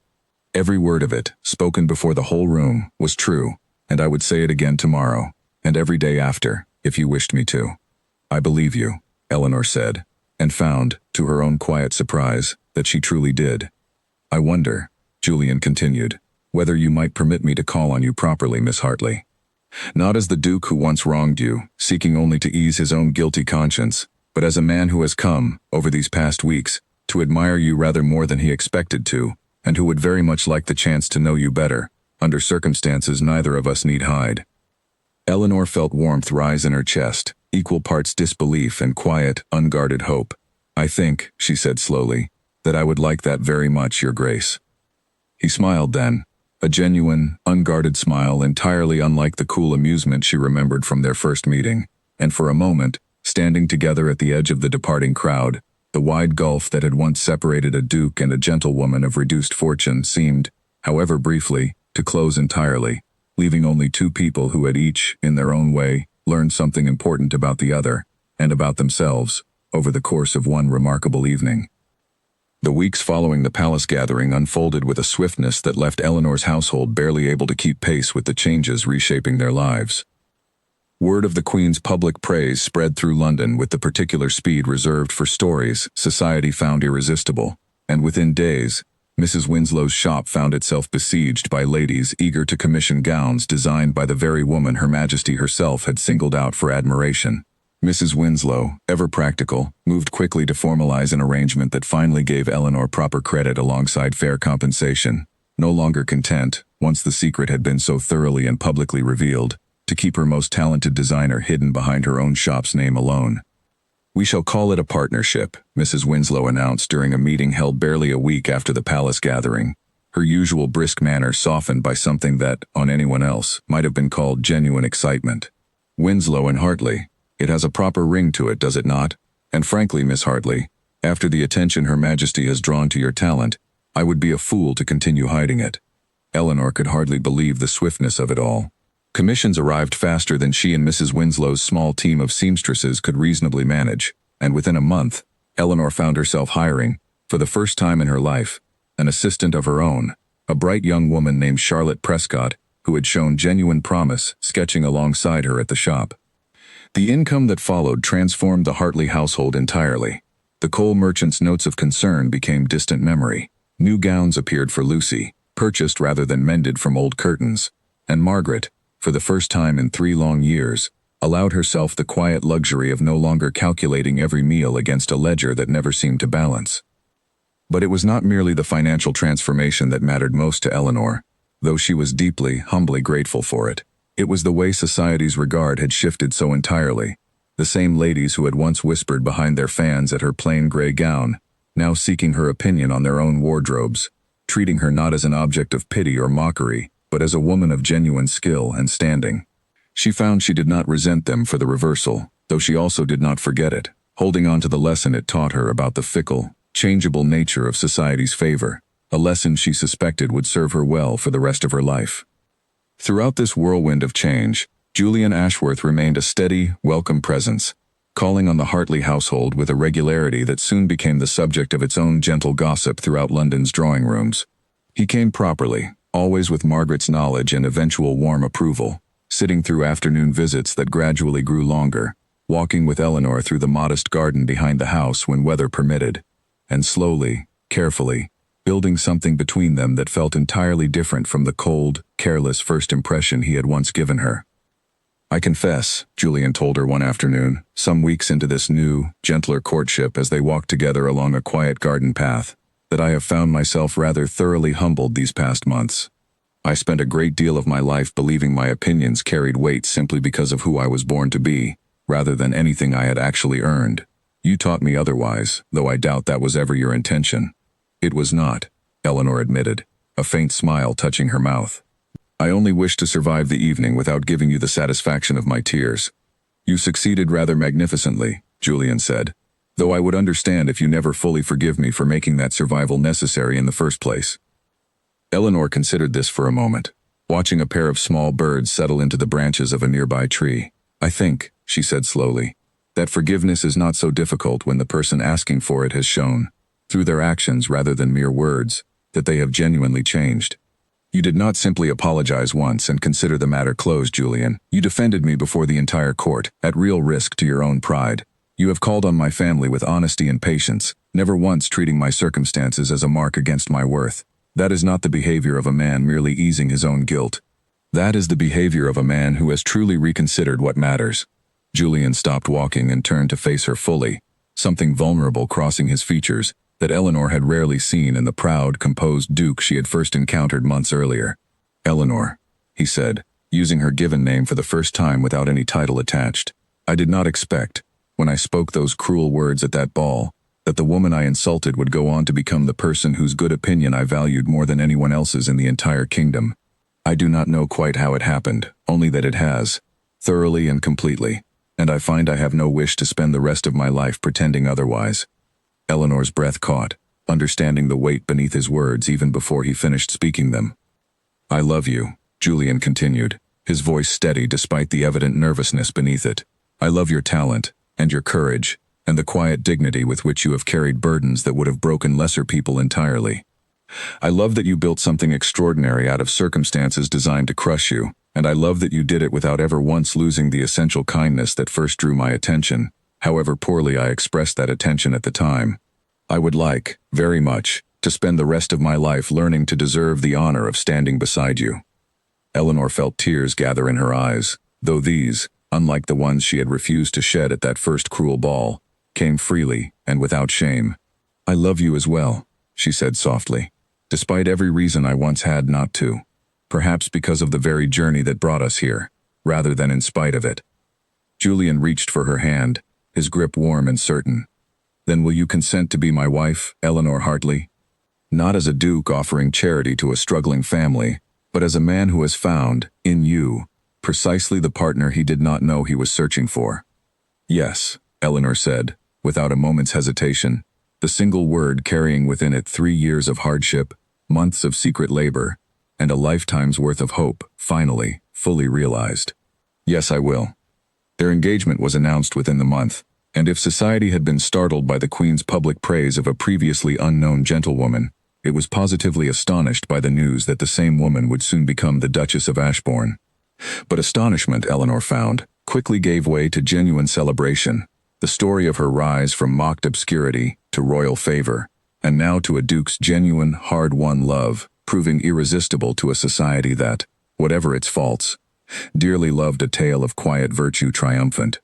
"Every word of it, spoken before the whole room, was true, and I would say it again tomorrow, and every day after, if you wished me to." "I believe you," Eleanor said, and found, to her own quiet surprise, that she truly did. "I wonder," Julian continued, "whether you might permit me to call on you properly, Miss Hartley. Not as the Duke who once wronged you, seeking only to ease his own guilty conscience, but as a man who has come, over these past weeks, to admire you rather more than he expected to, and who would very much like the chance to know you better, under circumstances neither of us need hide." Eleanor felt warmth rise in her chest, equal parts disbelief and quiet, unguarded hope. "I think," she said slowly, "that I would like that very much, Your Grace." He smiled then, A genuine, unguarded smile entirely unlike the cool amusement she remembered from their first meeting, and for a moment, standing together at the edge of the departing crowd, the wide gulf that had once separated a duke and a gentlewoman of reduced fortune seemed, however briefly, to close entirely, leaving only two people who had each, in their own way, learned something important about the other, and about themselves, over the course of one remarkable evening. The weeks following the palace gathering unfolded with a swiftness that left Eleanor's household barely able to keep pace with the changes reshaping their lives. Word of the Queen's public praise spread through London with the particular speed reserved for stories society found irresistible, and within days, Mrs. Winslow's shop found itself besieged by ladies eager to commission gowns designed by the very woman Her Majesty herself had singled out for admiration. Mrs. Winslow, ever practical, moved quickly to formalize an arrangement that finally gave Eleanor proper credit alongside fair compensation, no longer content, once the secret had been so thoroughly and publicly revealed, to keep her most talented designer hidden behind her own shop's name alone. "We shall call it a partnership," Mrs. Winslow announced during a meeting held barely a week after the palace gathering, her usual brisk manner softened by something that, on anyone else, might have been called genuine excitement. "Winslow and Hartley. It has a proper ring to it, does it not? And frankly, Miss Hartley, after the attention Her Majesty has drawn to your talent, I would be a fool to continue hiding it." Eleanor could hardly believe the swiftness of it all. Commissions arrived faster than she and Mrs. Winslow's small team of seamstresses could reasonably manage, and within a month, Eleanor found herself hiring, for the first time in her life, an assistant of her own, a bright young woman named Charlotte Prescott, who had shown genuine promise sketching alongside her at the shop. The income that followed transformed the Hartley household entirely. The coal merchant's notes of concern became distant memory. New gowns appeared for Lucy, purchased rather than mended from old curtains, and Margaret, for the first time in 3 long years, allowed herself the quiet luxury of no longer calculating every meal against a ledger that never seemed to balance. But it was not merely the financial transformation that mattered most to Eleanor, though she was deeply, humbly grateful for it. It was the way society's regard had shifted so entirely. The same ladies who had once whispered behind their fans at her plain gray gown, now seeking her opinion on their own wardrobes, treating her not as an object of pity or mockery, but as a woman of genuine skill and standing. She found she did not resent them for the reversal, though she also did not forget it, holding on to the lesson it taught her about the fickle, changeable nature of society's favor, a lesson she suspected would serve her well for the rest of her life. Throughout this whirlwind of change, Julian Ashworth remained a steady, welcome presence, calling on the Hartley household with a regularity that soon became the subject of its own gentle gossip throughout London's drawing rooms. He came properly, always with Margaret's knowledge and eventual warm approval, sitting through afternoon visits that gradually grew longer, walking with Eleanor through the modest garden behind the house when weather permitted, and slowly, carefully, building something between them that felt entirely different from the cold, careless first impression he had once given her. "I confess," Julian told her one afternoon, some weeks into this new, gentler courtship as they walked together along a quiet garden path, "that I have found myself rather thoroughly humbled these past months. I spent a great deal of my life believing my opinions carried weight simply because of who I was born to be, rather than anything I had actually earned. You taught me otherwise, though I doubt that was ever your intention." "It was not," Eleanor admitted, a faint smile touching her mouth. "I only wished to survive the evening without giving you the satisfaction of my tears." "You succeeded rather magnificently," Julian said, "though I would understand if you never fully forgive me for making that survival necessary in the first place." Eleanor considered this for a moment, watching a pair of small birds settle into the branches of a nearby tree. "I think," she said slowly, "that forgiveness is not so difficult when the person asking for it has shown, through their actions rather than mere words, that they have genuinely changed. You did not simply apologize once and consider the matter closed, Julian. You defended me before the entire court, at real risk to your own pride. You have called on my family with honesty and patience, never once treating my circumstances as a mark against my worth. That is not the behavior of a man merely easing his own guilt. That is the behavior of a man who has truly reconsidered what matters." Julian stopped walking and turned to face her fully, something vulnerable crossing his features that Eleanor had rarely seen in the proud, composed duke she had first encountered months earlier. "Eleanor," he said, using her given name for the first time without any title attached, "I did not expect, when I spoke those cruel words at that ball, that the woman I insulted would go on to become the person whose good opinion I valued more than anyone else's in the entire kingdom. I do not know quite how it happened, only that it has, thoroughly and completely, and I find I have no wish to spend the rest of my life pretending otherwise." Eleanor's breath caught, understanding the weight beneath his words even before he finished speaking them. "I love you," Julian continued, his voice steady despite the evident nervousness beneath it. "I love your talent, and your courage, and the quiet dignity with which you have carried burdens that would have broken lesser people entirely. I love that you built something extraordinary out of circumstances designed to crush you, and I love that you did it without ever once losing the essential kindness that first drew my attention, however poorly I expressed that attention at the time. I would like, very much, to spend the rest of my life learning to deserve the honor of standing beside you." Eleanor felt tears gather in her eyes, though these, unlike the ones she had refused to shed at that first cruel ball, came freely and without shame. "I love you as well," she said softly, "despite every reason I once had not to. Perhaps because of the very journey that brought us here, rather than in spite of it." Julian reached for her hand, his grip warm and certain. "Then will you consent to be my wife, Eleanor Hartley? Not as a duke offering charity to a struggling family, but as a man who has found, in you, precisely the partner he did not know he was searching for." "Yes," Eleanor said, without a moment's hesitation, the single word carrying within it 3 years of hardship, months of secret labor, and a lifetime's worth of hope, finally, fully realized. "Yes, I will." Their engagement was announced within the month, and if society had been startled by the Queen's public praise of a previously unknown gentlewoman, it was positively astonished by the news that the same woman would soon become the Duchess of Ashbourne. But astonishment, Eleanor found, quickly gave way to genuine celebration, the story of her rise from mocked obscurity to royal favor, and now to a duke's genuine, hard-won love, proving irresistible to a society that, whatever its faults, dearly loved a tale of quiet virtue triumphant.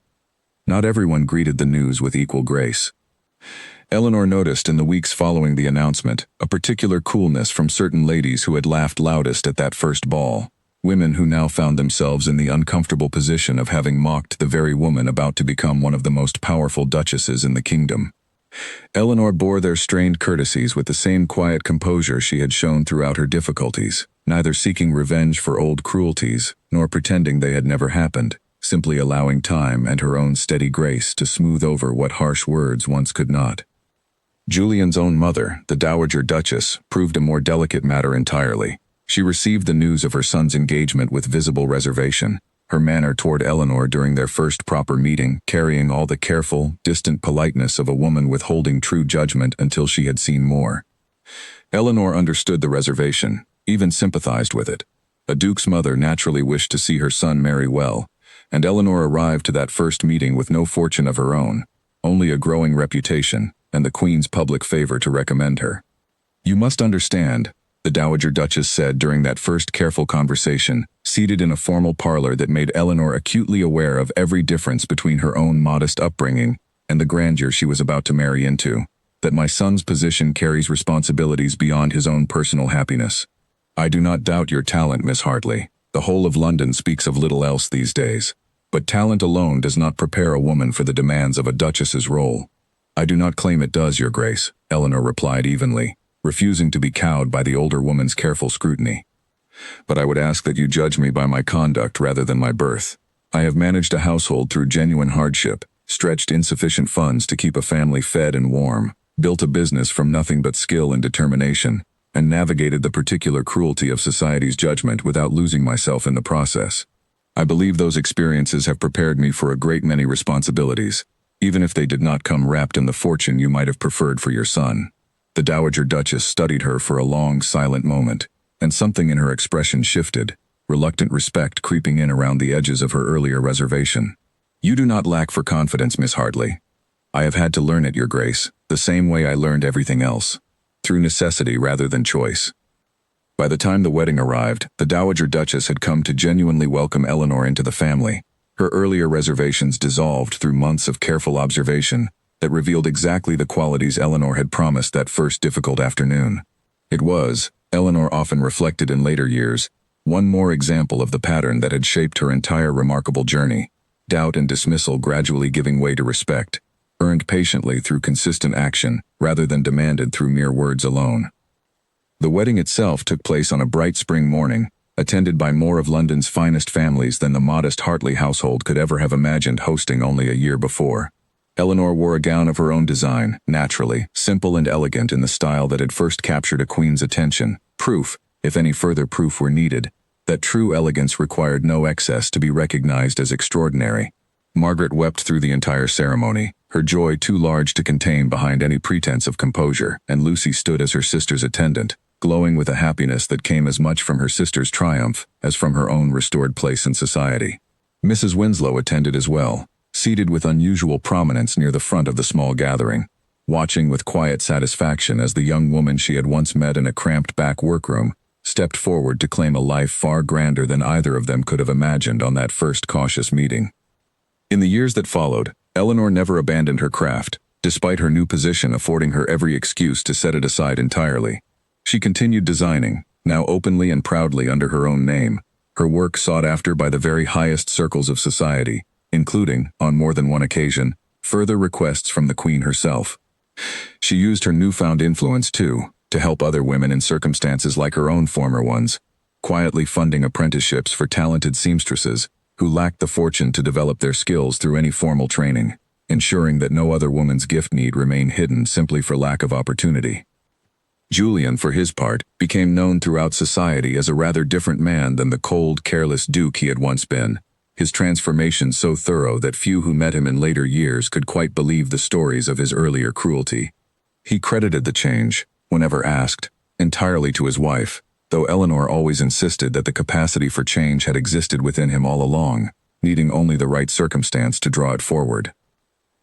Not everyone greeted the news with equal grace. Eleanor noticed in the weeks following the announcement a particular coolness from certain ladies who had laughed loudest at that first ball, women who now found themselves in the uncomfortable position of having mocked the very woman about to become one of the most powerful duchesses in the kingdom. Eleanor bore their strained courtesies with the same quiet composure she had shown throughout her difficulties, neither seeking revenge for old cruelties, nor pretending they had never happened, simply allowing time and her own steady grace to smooth over what harsh words once could not. Julian's own mother, the Dowager Duchess, proved a more delicate matter entirely. She received the news of her son's engagement with visible reservation, her manner toward Eleanor during their first proper meeting carrying all the careful, distant politeness of a woman withholding true judgment until she had seen more. Eleanor understood the reservation, even sympathized with it. A duke's mother naturally wished to see her son marry well, and Eleanor arrived to that first meeting with no fortune of her own, only a growing reputation, and the Queen's public favor to recommend her. "You must understand," the Dowager Duchess said during that first careful conversation, seated in a formal parlor that made Eleanor acutely aware of every difference between her own modest upbringing and the grandeur she was about to marry into, "that my son's position carries responsibilities beyond his own personal happiness. I do not doubt your talent, Miss Hartley. The whole of London speaks of little else these days. But talent alone does not prepare a woman for the demands of a duchess's role." "I do not claim it does, Your Grace," Eleanor replied evenly, refusing to be cowed by the older woman's careful scrutiny. "But I would ask that you judge me by my conduct rather than my birth. I have managed a household through genuine hardship, stretched insufficient funds to keep a family fed and warm, built a business from nothing but skill and determination, and navigated the particular cruelty of society's judgment without losing myself in the process. I believe those experiences have prepared me for a great many responsibilities, even if they did not come wrapped in the fortune you might have preferred for your son." The Dowager Duchess studied her for a long, silent moment, and something in her expression shifted, reluctant respect creeping in around the edges of her earlier reservation. "You do not lack for confidence, Miss Hartley. I have had to learn it, Your Grace, the same way I learned everything else, through necessity rather than choice." By the time the wedding arrived, the Dowager Duchess had come to genuinely welcome Eleanor into the family. Her earlier reservations dissolved through months of careful observation that revealed exactly the qualities Eleanor had promised that first difficult afternoon. It was, Eleanor often reflected in later years, one more example of the pattern that had shaped her entire remarkable journey, doubt and dismissal gradually giving way to respect, earned patiently through consistent action rather than demanded through mere words alone. The wedding itself took place on a bright spring morning, attended by more of London's finest families than the modest Hartley household could ever have imagined hosting only a year before. Eleanor wore a gown of her own design, naturally, simple and elegant in the style that had first captured a queen's attention, proof, if any further proof were needed, that true elegance required no excess to be recognized as extraordinary. Margaret wept through the entire ceremony, her joy too large to contain behind any pretense of composure, and Lucy stood as her sister's attendant, glowing with a happiness that came as much from her sister's triumph as from her own restored place in society. Mrs. Winslow attended as well, seated with unusual prominence near the front of the small gathering, watching with quiet satisfaction as the young woman she had once met in a cramped back workroom stepped forward to claim a life far grander than either of them could have imagined on that first cautious meeting. In the years that followed, Eleanor never abandoned her craft, despite her new position affording her every excuse to set it aside entirely. She continued designing, now openly and proudly under her own name, her work sought after by the very highest circles of society, including, on more than one occasion, further requests from the Queen herself. She used her newfound influence, too, to help other women in circumstances like her own former ones, quietly funding apprenticeships for talented seamstresses who lacked the fortune to develop their skills through any formal training, ensuring that no other woman's gift need remain hidden simply for lack of opportunity. Julian, for his part, became known throughout society as a rather different man than the cold, careless duke he had once been, his transformation so thorough that few who met him in later years could quite believe the stories of his earlier cruelty. He credited the change, whenever asked, entirely to his wife, though Eleanor always insisted that the capacity for change had existed within him all along, needing only the right circumstance to draw it forward.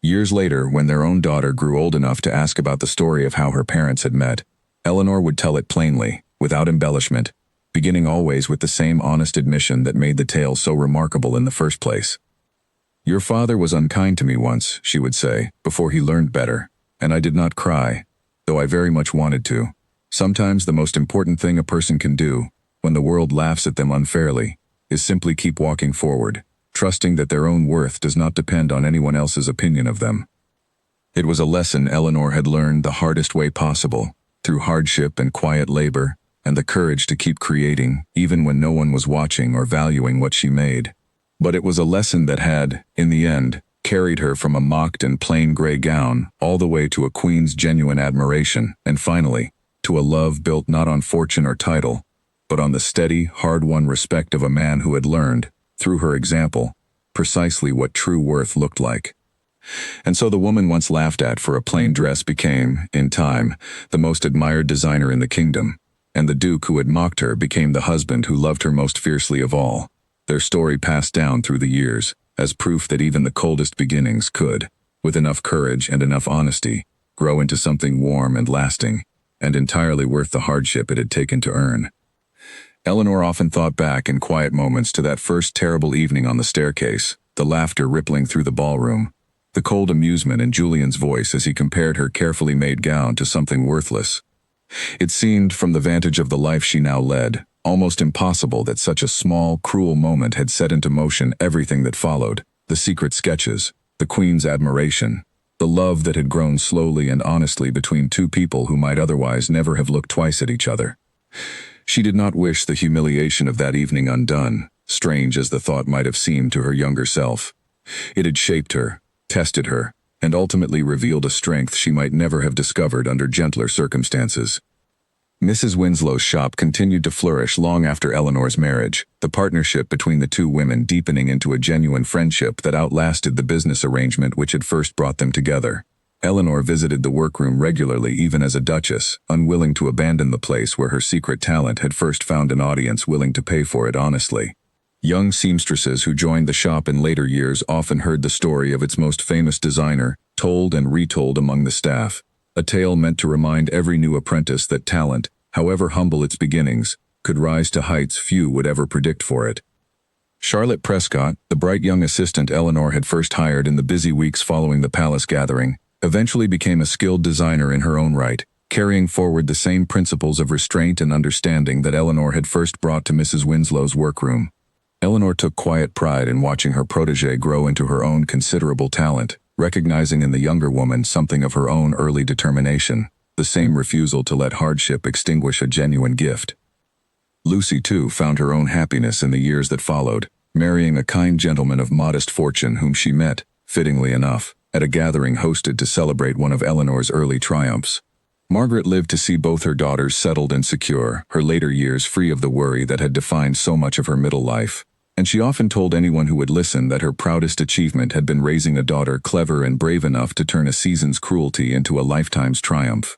Years later, when their own daughter grew old enough to ask about the story of how her parents had met, Eleanor would tell it plainly, without embellishment, beginning always with the same honest admission that made the tale so remarkable in the first place. "Your father was unkind to me once," she would say, "before he learned better, and I did not cry, though I very much wanted to. Sometimes the most important thing a person can do, when the world laughs at them unfairly, is simply keep walking forward, trusting that their own worth does not depend on anyone else's opinion of them." It was a lesson Eleanor had learned the hardest way possible, through hardship and quiet labor, and the courage to keep creating, even when no one was watching or valuing what she made. But it was a lesson that had, in the end, carried her from a mocked and plain gray gown all the way to a queen's genuine admiration, and finally, to a love built not on fortune or title, but on the steady, hard-won respect of a man who had learned, through her example, precisely what true worth looked like. And so the woman once laughed at for a plain dress became, in time, the most admired designer in the kingdom, and the duke who had mocked her became the husband who loved her most fiercely of all. Their story passed down through the years, as proof that even the coldest beginnings could, with enough courage and enough honesty, grow into something warm and lasting, and entirely worth the hardship it had taken to earn. Eleanor often thought back in quiet moments to that first terrible evening on the staircase, the laughter rippling through the ballroom, the cold amusement in Julian's voice as he compared her carefully made gown to something worthless. It seemed, from the vantage of the life she now led, almost impossible that such a small, cruel moment had set into motion everything that followed: the secret sketches, the Queen's admiration, the love that had grown slowly and honestly between two people who might otherwise never have looked twice at each other. She did not wish the humiliation of that evening undone, strange as the thought might have seemed to her younger self. It had shaped her, tested her, and ultimately revealed a strength she might never have discovered under gentler circumstances. Mrs. Winslow's shop continued to flourish long after Eleanor's marriage, the partnership between the two women deepening into a genuine friendship that outlasted the business arrangement which had first brought them together. Eleanor visited the workroom regularly even as a duchess, unwilling to abandon the place where her secret talent had first found an audience willing to pay for it honestly. Young seamstresses who joined the shop in later years often heard the story of its most famous designer, told and retold among the staff, a tale meant to remind every new apprentice that talent, however humble its beginnings, could rise to heights few would ever predict for it. Charlotte Prescott, the bright young assistant Eleanor had first hired in the busy weeks following the palace gathering, eventually became a skilled designer in her own right, carrying forward the same principles of restraint and understanding that Eleanor had first brought to Mrs. Winslow's workroom. Eleanor took quiet pride in watching her protégée grow into her own considerable talent, recognizing in the younger woman something of her own early determination, the same refusal to let hardship extinguish a genuine gift. Lucy, too, found her own happiness in the years that followed, marrying a kind gentleman of modest fortune whom she met, fittingly enough, at a gathering hosted to celebrate one of Eleanor's early triumphs. Margaret lived to see both her daughters settled and secure, her later years free of the worry that had defined so much of her middle life, and she often told anyone who would listen that her proudest achievement had been raising a daughter clever and brave enough to turn a season's cruelty into a lifetime's triumph.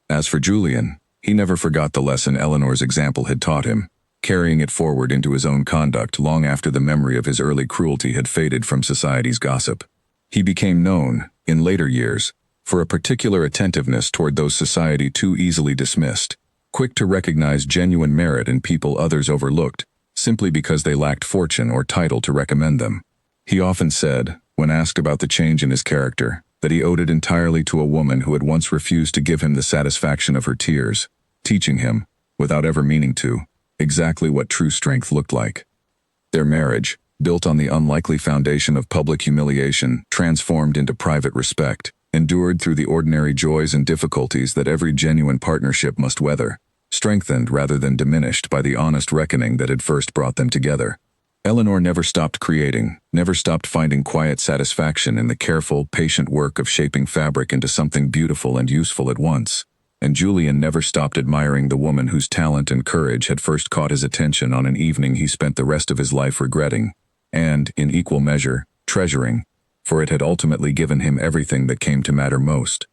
As for Julian, he never forgot the lesson Eleanor's example had taught him, carrying it forward into his own conduct long after the memory of his early cruelty had faded from society's gossip. He became known, in later years, for a particular attentiveness toward those society too easily dismissed, quick to recognize genuine merit in people others overlooked, simply because they lacked fortune or title to recommend them. He often said, when asked about the change in his character, that he owed it entirely to a woman who had once refused to give him the satisfaction of her tears, teaching him, without ever meaning to, exactly what true strength looked like. Their marriage, built on the unlikely foundation of public humiliation, transformed into private respect, endured through the ordinary joys and difficulties that every genuine partnership must weather, strengthened rather than diminished by the honest reckoning that had first brought them together. Eleanor never stopped creating, never stopped finding quiet satisfaction in the careful, patient work of shaping fabric into something beautiful and useful at once. And Julian never stopped admiring the woman whose talent and courage had first caught his attention on an evening he spent the rest of his life regretting, and, in equal measure, treasuring, for it had ultimately given him everything that came to matter most.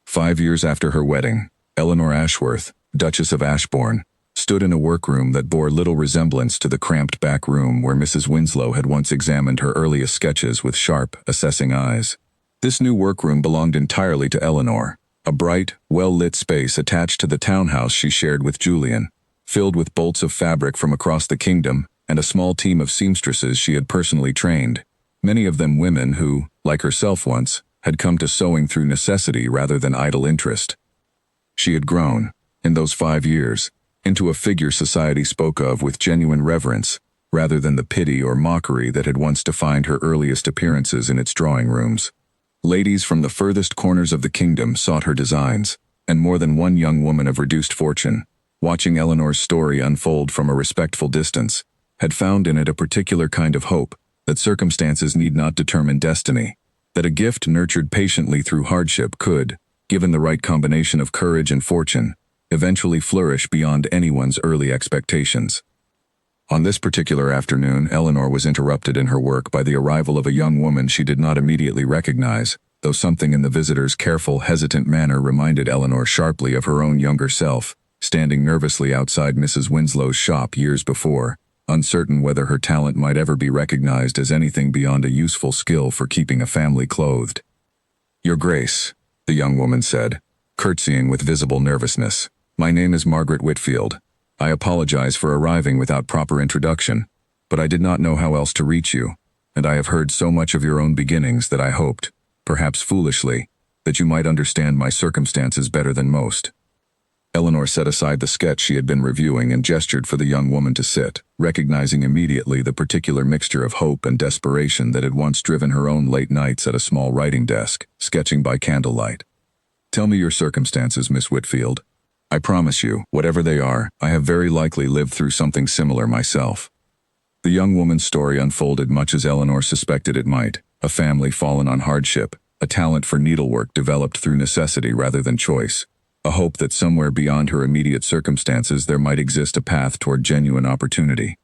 5 years after her wedding, Eleanor Ashworth, Duchess of Ashbourne, stood in a workroom that bore little resemblance to the cramped back room where Mrs. Winslow had once examined her earliest sketches with sharp, assessing eyes. This new workroom belonged entirely to Eleanor, a bright, well-lit space attached to the townhouse she shared with Julian, filled with bolts of fabric from across the kingdom and a small team of seamstresses she had personally trained, many of them women who, like herself once, had come to sewing through necessity rather than idle interest. She had grown, in those 5 years, into a figure society spoke of with genuine reverence, rather than the pity or mockery that had once defined her earliest appearances in its drawing rooms. Ladies from the furthest corners of the kingdom sought her designs, and more than one young woman of reduced fortune, watching Eleanor's story unfold from a respectful distance, had found in it a particular kind of hope, that circumstances need not determine destiny, that a gift nurtured patiently through hardship could, given the right combination of courage and fortune, eventually flourish beyond anyone's early expectations. On this particular afternoon, Eleanor was interrupted in her work by the arrival of a young woman she did not immediately recognize, though something in the visitor's careful, hesitant manner reminded Eleanor sharply of her own younger self, standing nervously outside Mrs. Winslow's shop years before, uncertain whether her talent might ever be recognized as anything beyond a useful skill for keeping a family clothed. "Your Grace," the young woman said, curtsying with visible nervousness, "my name is Margaret Whitfield. I apologize for arriving without proper introduction, but I did not know how else to reach you, and I have heard so much of your own beginnings that I hoped, perhaps foolishly, that you might understand my circumstances better than most." Eleanor set aside the sketch she had been reviewing and gestured for the young woman to sit, recognizing immediately the particular mixture of hope and desperation that had once driven her own late nights at a small writing desk, sketching by candlelight. "Tell me your circumstances, Miss Whitfield. I promise you, whatever they are, I have very likely lived through something similar myself." The young woman's story unfolded much as Eleanor suspected it might, a family fallen on hardship, a talent for needlework developed through necessity rather than choice, a hope that somewhere beyond her immediate circumstances there might exist a path toward genuine opportunity.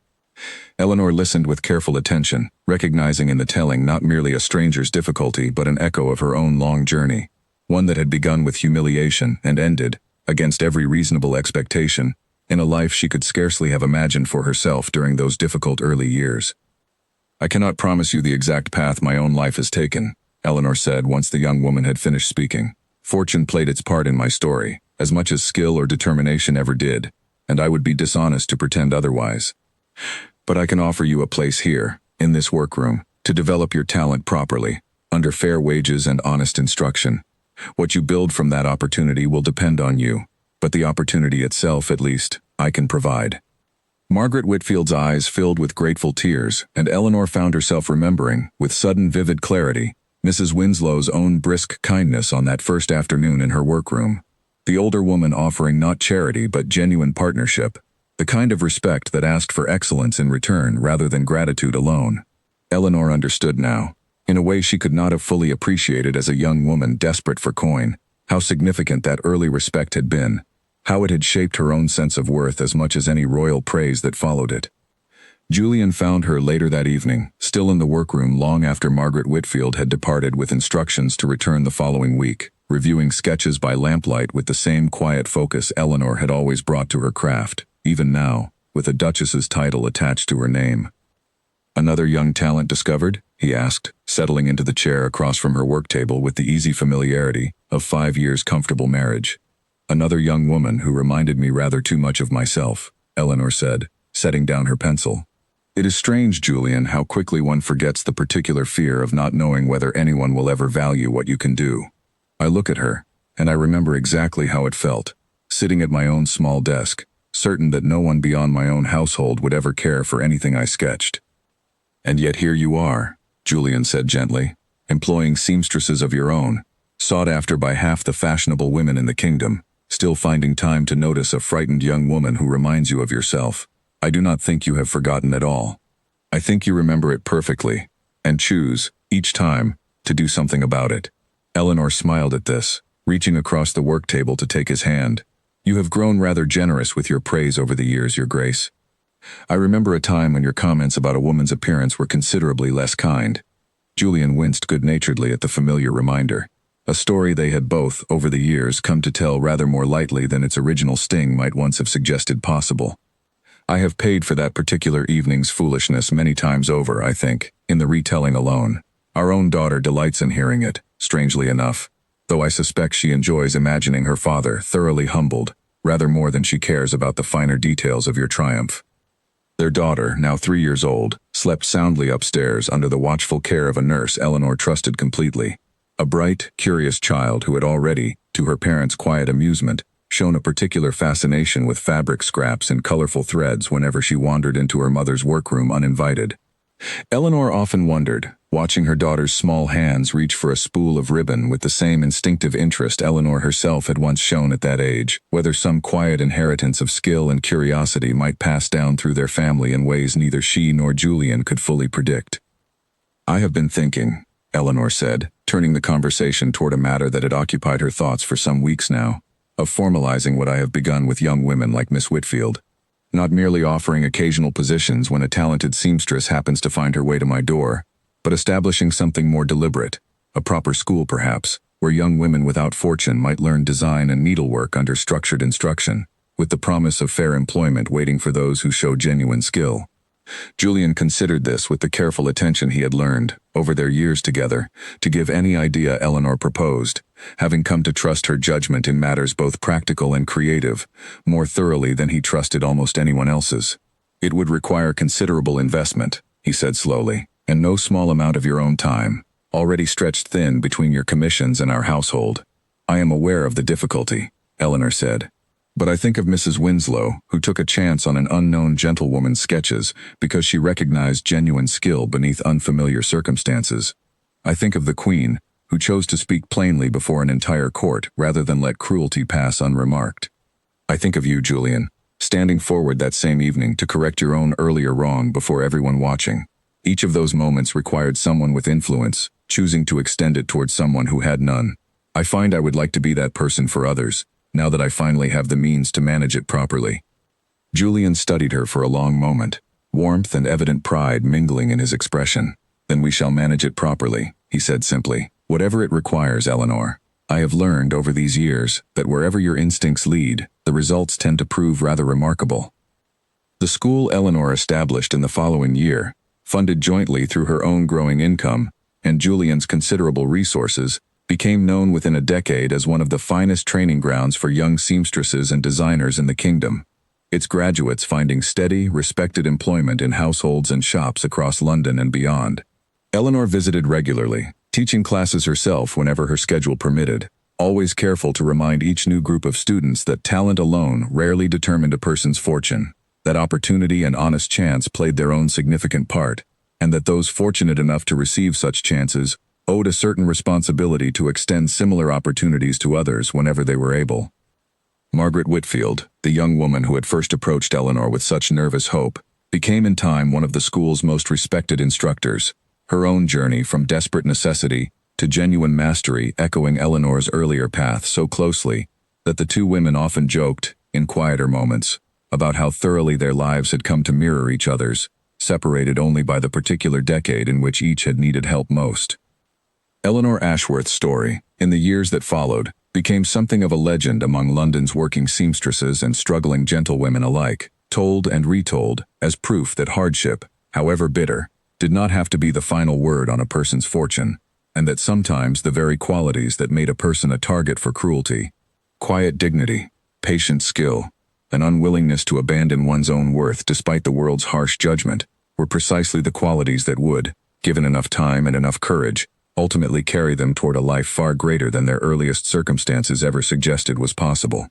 Eleanor listened with careful attention, recognizing in the telling not merely a stranger's difficulty but an echo of her own long journey, one that had begun with humiliation and ended, against every reasonable expectation, in a life she could scarcely have imagined for herself during those difficult early years. "I cannot promise you the exact path my own life has taken," Eleanor said once the young woman had finished speaking. "Fortune played its part in my story, as much as skill or determination ever did, and I would be dishonest to pretend otherwise. But I can offer you a place here, in this workroom, to develop your talent properly, under fair wages and honest instruction. What you build from that opportunity will depend on you, but the opportunity itself, at least, I can provide." Margaret Whitfield's eyes filled with grateful tears, and Eleanor found herself remembering, with sudden vivid clarity, Mrs. Winslow's own brisk kindness on that first afternoon in her workroom. The older woman offering not charity but genuine partnership, the kind of respect that asked for excellence in return rather than gratitude alone. Eleanor understood now, in a way she could not have fully appreciated as a young woman desperate for coin, how significant that early respect had been, how it had shaped her own sense of worth as much as any royal praise that followed it. Julian found her later that evening, still in the workroom long after Margaret Whitfield had departed with instructions to return the following week, reviewing sketches by lamplight with the same quiet focus Eleanor had always brought to her craft, even now, with a duchess's title attached to her name. "Another young talent discovered?" he asked, settling into the chair across from her work table with the easy familiarity of 5 years' comfortable marriage. "Another young woman who reminded me rather too much of myself," Eleanor said, setting down her pencil. "It is strange, Julian, how quickly one forgets the particular fear of not knowing whether anyone will ever value what you can do. I look at her, and I remember exactly how it felt, sitting at my own small desk, certain that no one beyond my own household would ever care for anything I sketched. And yet here you are," Julian said gently, "employing seamstresses of your own, sought after by half the fashionable women in the kingdom, still finding time to notice a frightened young woman who reminds you of yourself. I do not think you have forgotten at all. I think you remember it perfectly, and choose, each time, to do something about it." Eleanor smiled at this, reaching across the work table to take his hand. "You have grown rather generous with your praise over the years, Your Grace. I remember a time when your comments about a woman's appearance were considerably less kind." Julian winced good-naturedly at the familiar reminder, a story they had both, over the years, come to tell rather more lightly than its original sting might once have suggested possible. "I have paid for that particular evening's foolishness many times over, I think, in the retelling alone. Our own daughter delights in hearing it, strangely enough, though I suspect she enjoys imagining her father thoroughly humbled, rather more than she cares about the finer details of your triumph." Their daughter, now 3 years old, slept soundly upstairs under the watchful care of a nurse Eleanor trusted completely. A bright, curious child who had already, to her parents' quiet amusement, shown a particular fascination with fabric scraps and colorful threads whenever she wandered into her mother's workroom uninvited. Eleanor often wondered, watching her daughter's small hands reach for a spool of ribbon with the same instinctive interest Eleanor herself had once shown at that age, whether some quiet inheritance of skill and curiosity might pass down through their family in ways neither she nor Julian could fully predict. "I have been thinking," Eleanor said, turning the conversation toward a matter that had occupied her thoughts for some weeks now, "of formalizing what I have begun with young women like Miss Whitfield. Not merely offering occasional positions when a talented seamstress happens to find her way to my door, but establishing something more deliberate, a proper school perhaps, where young women without fortune might learn design and needlework under structured instruction, with the promise of fair employment waiting for those who show genuine skill." Julian considered this with the careful attention he had learned, over their years together, to give any idea Eleanor proposed, having come to trust her judgment in matters both practical and creative, more thoroughly than he trusted almost anyone else's. "It would require considerable investment," he said slowly, "and no small amount of your own time, already stretched thin between your commissions and our household. I am aware of the difficulty," Eleanor said. "But I think of Mrs. Winslow, who took a chance on an unknown gentlewoman's sketches because she recognized genuine skill beneath unfamiliar circumstances. I think of the Queen, who chose to speak plainly before an entire court rather than let cruelty pass unremarked. I think of you, Julian, standing forward that same evening to correct your own earlier wrong before everyone watching. Each of those moments required someone with influence, choosing to extend it towards someone who had none. I find I would like to be that person for others, now that I finally have the means to manage it properly." Julian studied her for a long moment, warmth and evident pride mingling in his expression. "Then we shall manage it properly," he said simply. "Whatever it requires, Eleanor. I have learned over these years that wherever your instincts lead, the results tend to prove rather remarkable." The school Eleanor established in the following year, funded jointly through her own growing income and Julian's considerable resources, became known within a decade as one of the finest training grounds for young seamstresses and designers in the kingdom, its graduates finding steady, respected employment in households and shops across London and beyond. Eleanor visited regularly, teaching classes herself whenever her schedule permitted, always careful to remind each new group of students that talent alone rarely determined a person's fortune, that opportunity and honest chance played their own significant part, and that those fortunate enough to receive such chances owed a certain responsibility to extend similar opportunities to others whenever they were able. Margaret Whitfield, the young woman who had first approached Eleanor with such nervous hope, became in time one of the school's most respected instructors, her own journey from desperate necessity to genuine mastery echoing Eleanor's earlier path so closely that the two women often joked, in quieter moments, about how thoroughly their lives had come to mirror each other's, separated only by the particular decade in which each had needed help most. Eleanor Ashworth's story, in the years that followed, became something of a legend among London's working seamstresses and struggling gentlewomen alike, told and retold as proof that hardship, however bitter, did not have to be the final word on a person's fortune, and that sometimes the very qualities that made a person a target for cruelty, quiet dignity, patient skill, an unwillingness to abandon one's own worth despite the world's harsh judgment, were precisely the qualities that would, given enough time and enough courage, ultimately carry them toward a life far greater than their earliest circumstances ever suggested was possible.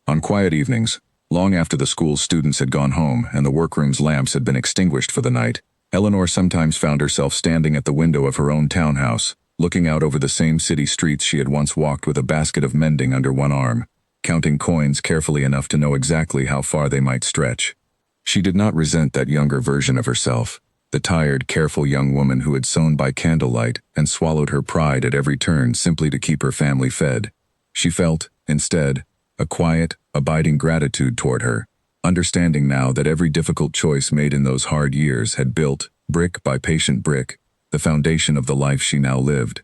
On quiet evenings, long after the school's students had gone home and the workroom's lamps had been extinguished for the night, Eleanor sometimes found herself standing at the window of her own townhouse, looking out over the same city streets she had once walked with a basket of mending under one arm, counting coins carefully enough to know exactly how far they might stretch. She did not resent that younger version of herself, the tired, careful young woman who had sewn by candlelight and swallowed her pride at every turn simply to keep her family fed. She felt, instead, a quiet, abiding gratitude toward her, understanding now that every difficult choice made in those hard years had built, brick by patient brick, the foundation of the life she now lived.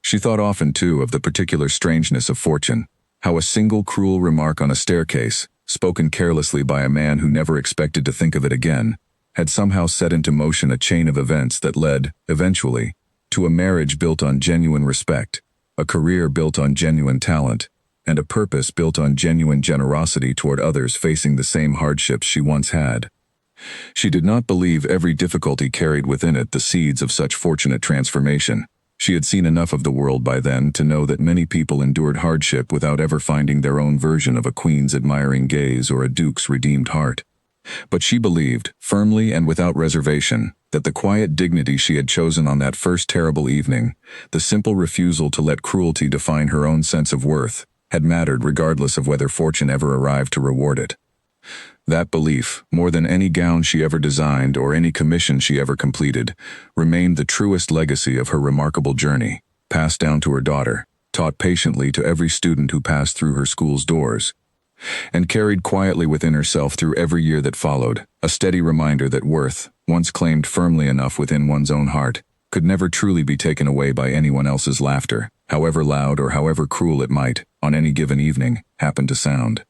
She thought often, too, of the particular strangeness of fortune, how a single cruel remark on a staircase, spoken carelessly by a man who never expected to think of it again, had somehow set into motion a chain of events that led, eventually, to a marriage built on genuine respect, a career built on genuine talent, and a purpose built on genuine generosity toward others facing the same hardships she once had. She did not believe every difficulty carried within it the seeds of such fortunate transformation. She had seen enough of the world by then to know that many people endured hardship without ever finding their own version of a queen's admiring gaze or a duke's redeemed heart. But she believed, firmly and without reservation, that the quiet dignity she had chosen on that first terrible evening, the simple refusal to let cruelty define her own sense of worth, had mattered regardless of whether fortune ever arrived to reward it. That belief, more than any gown she ever designed or any commission she ever completed, remained the truest legacy of her remarkable journey, passed down to her daughter, taught patiently to every student who passed through her school's doors, and carried quietly within herself through every year that followed, a steady reminder that worth, once claimed firmly enough within one's own heart, could never truly be taken away by anyone else's laughter, however loud or however cruel it might, on any given evening, happen to sound.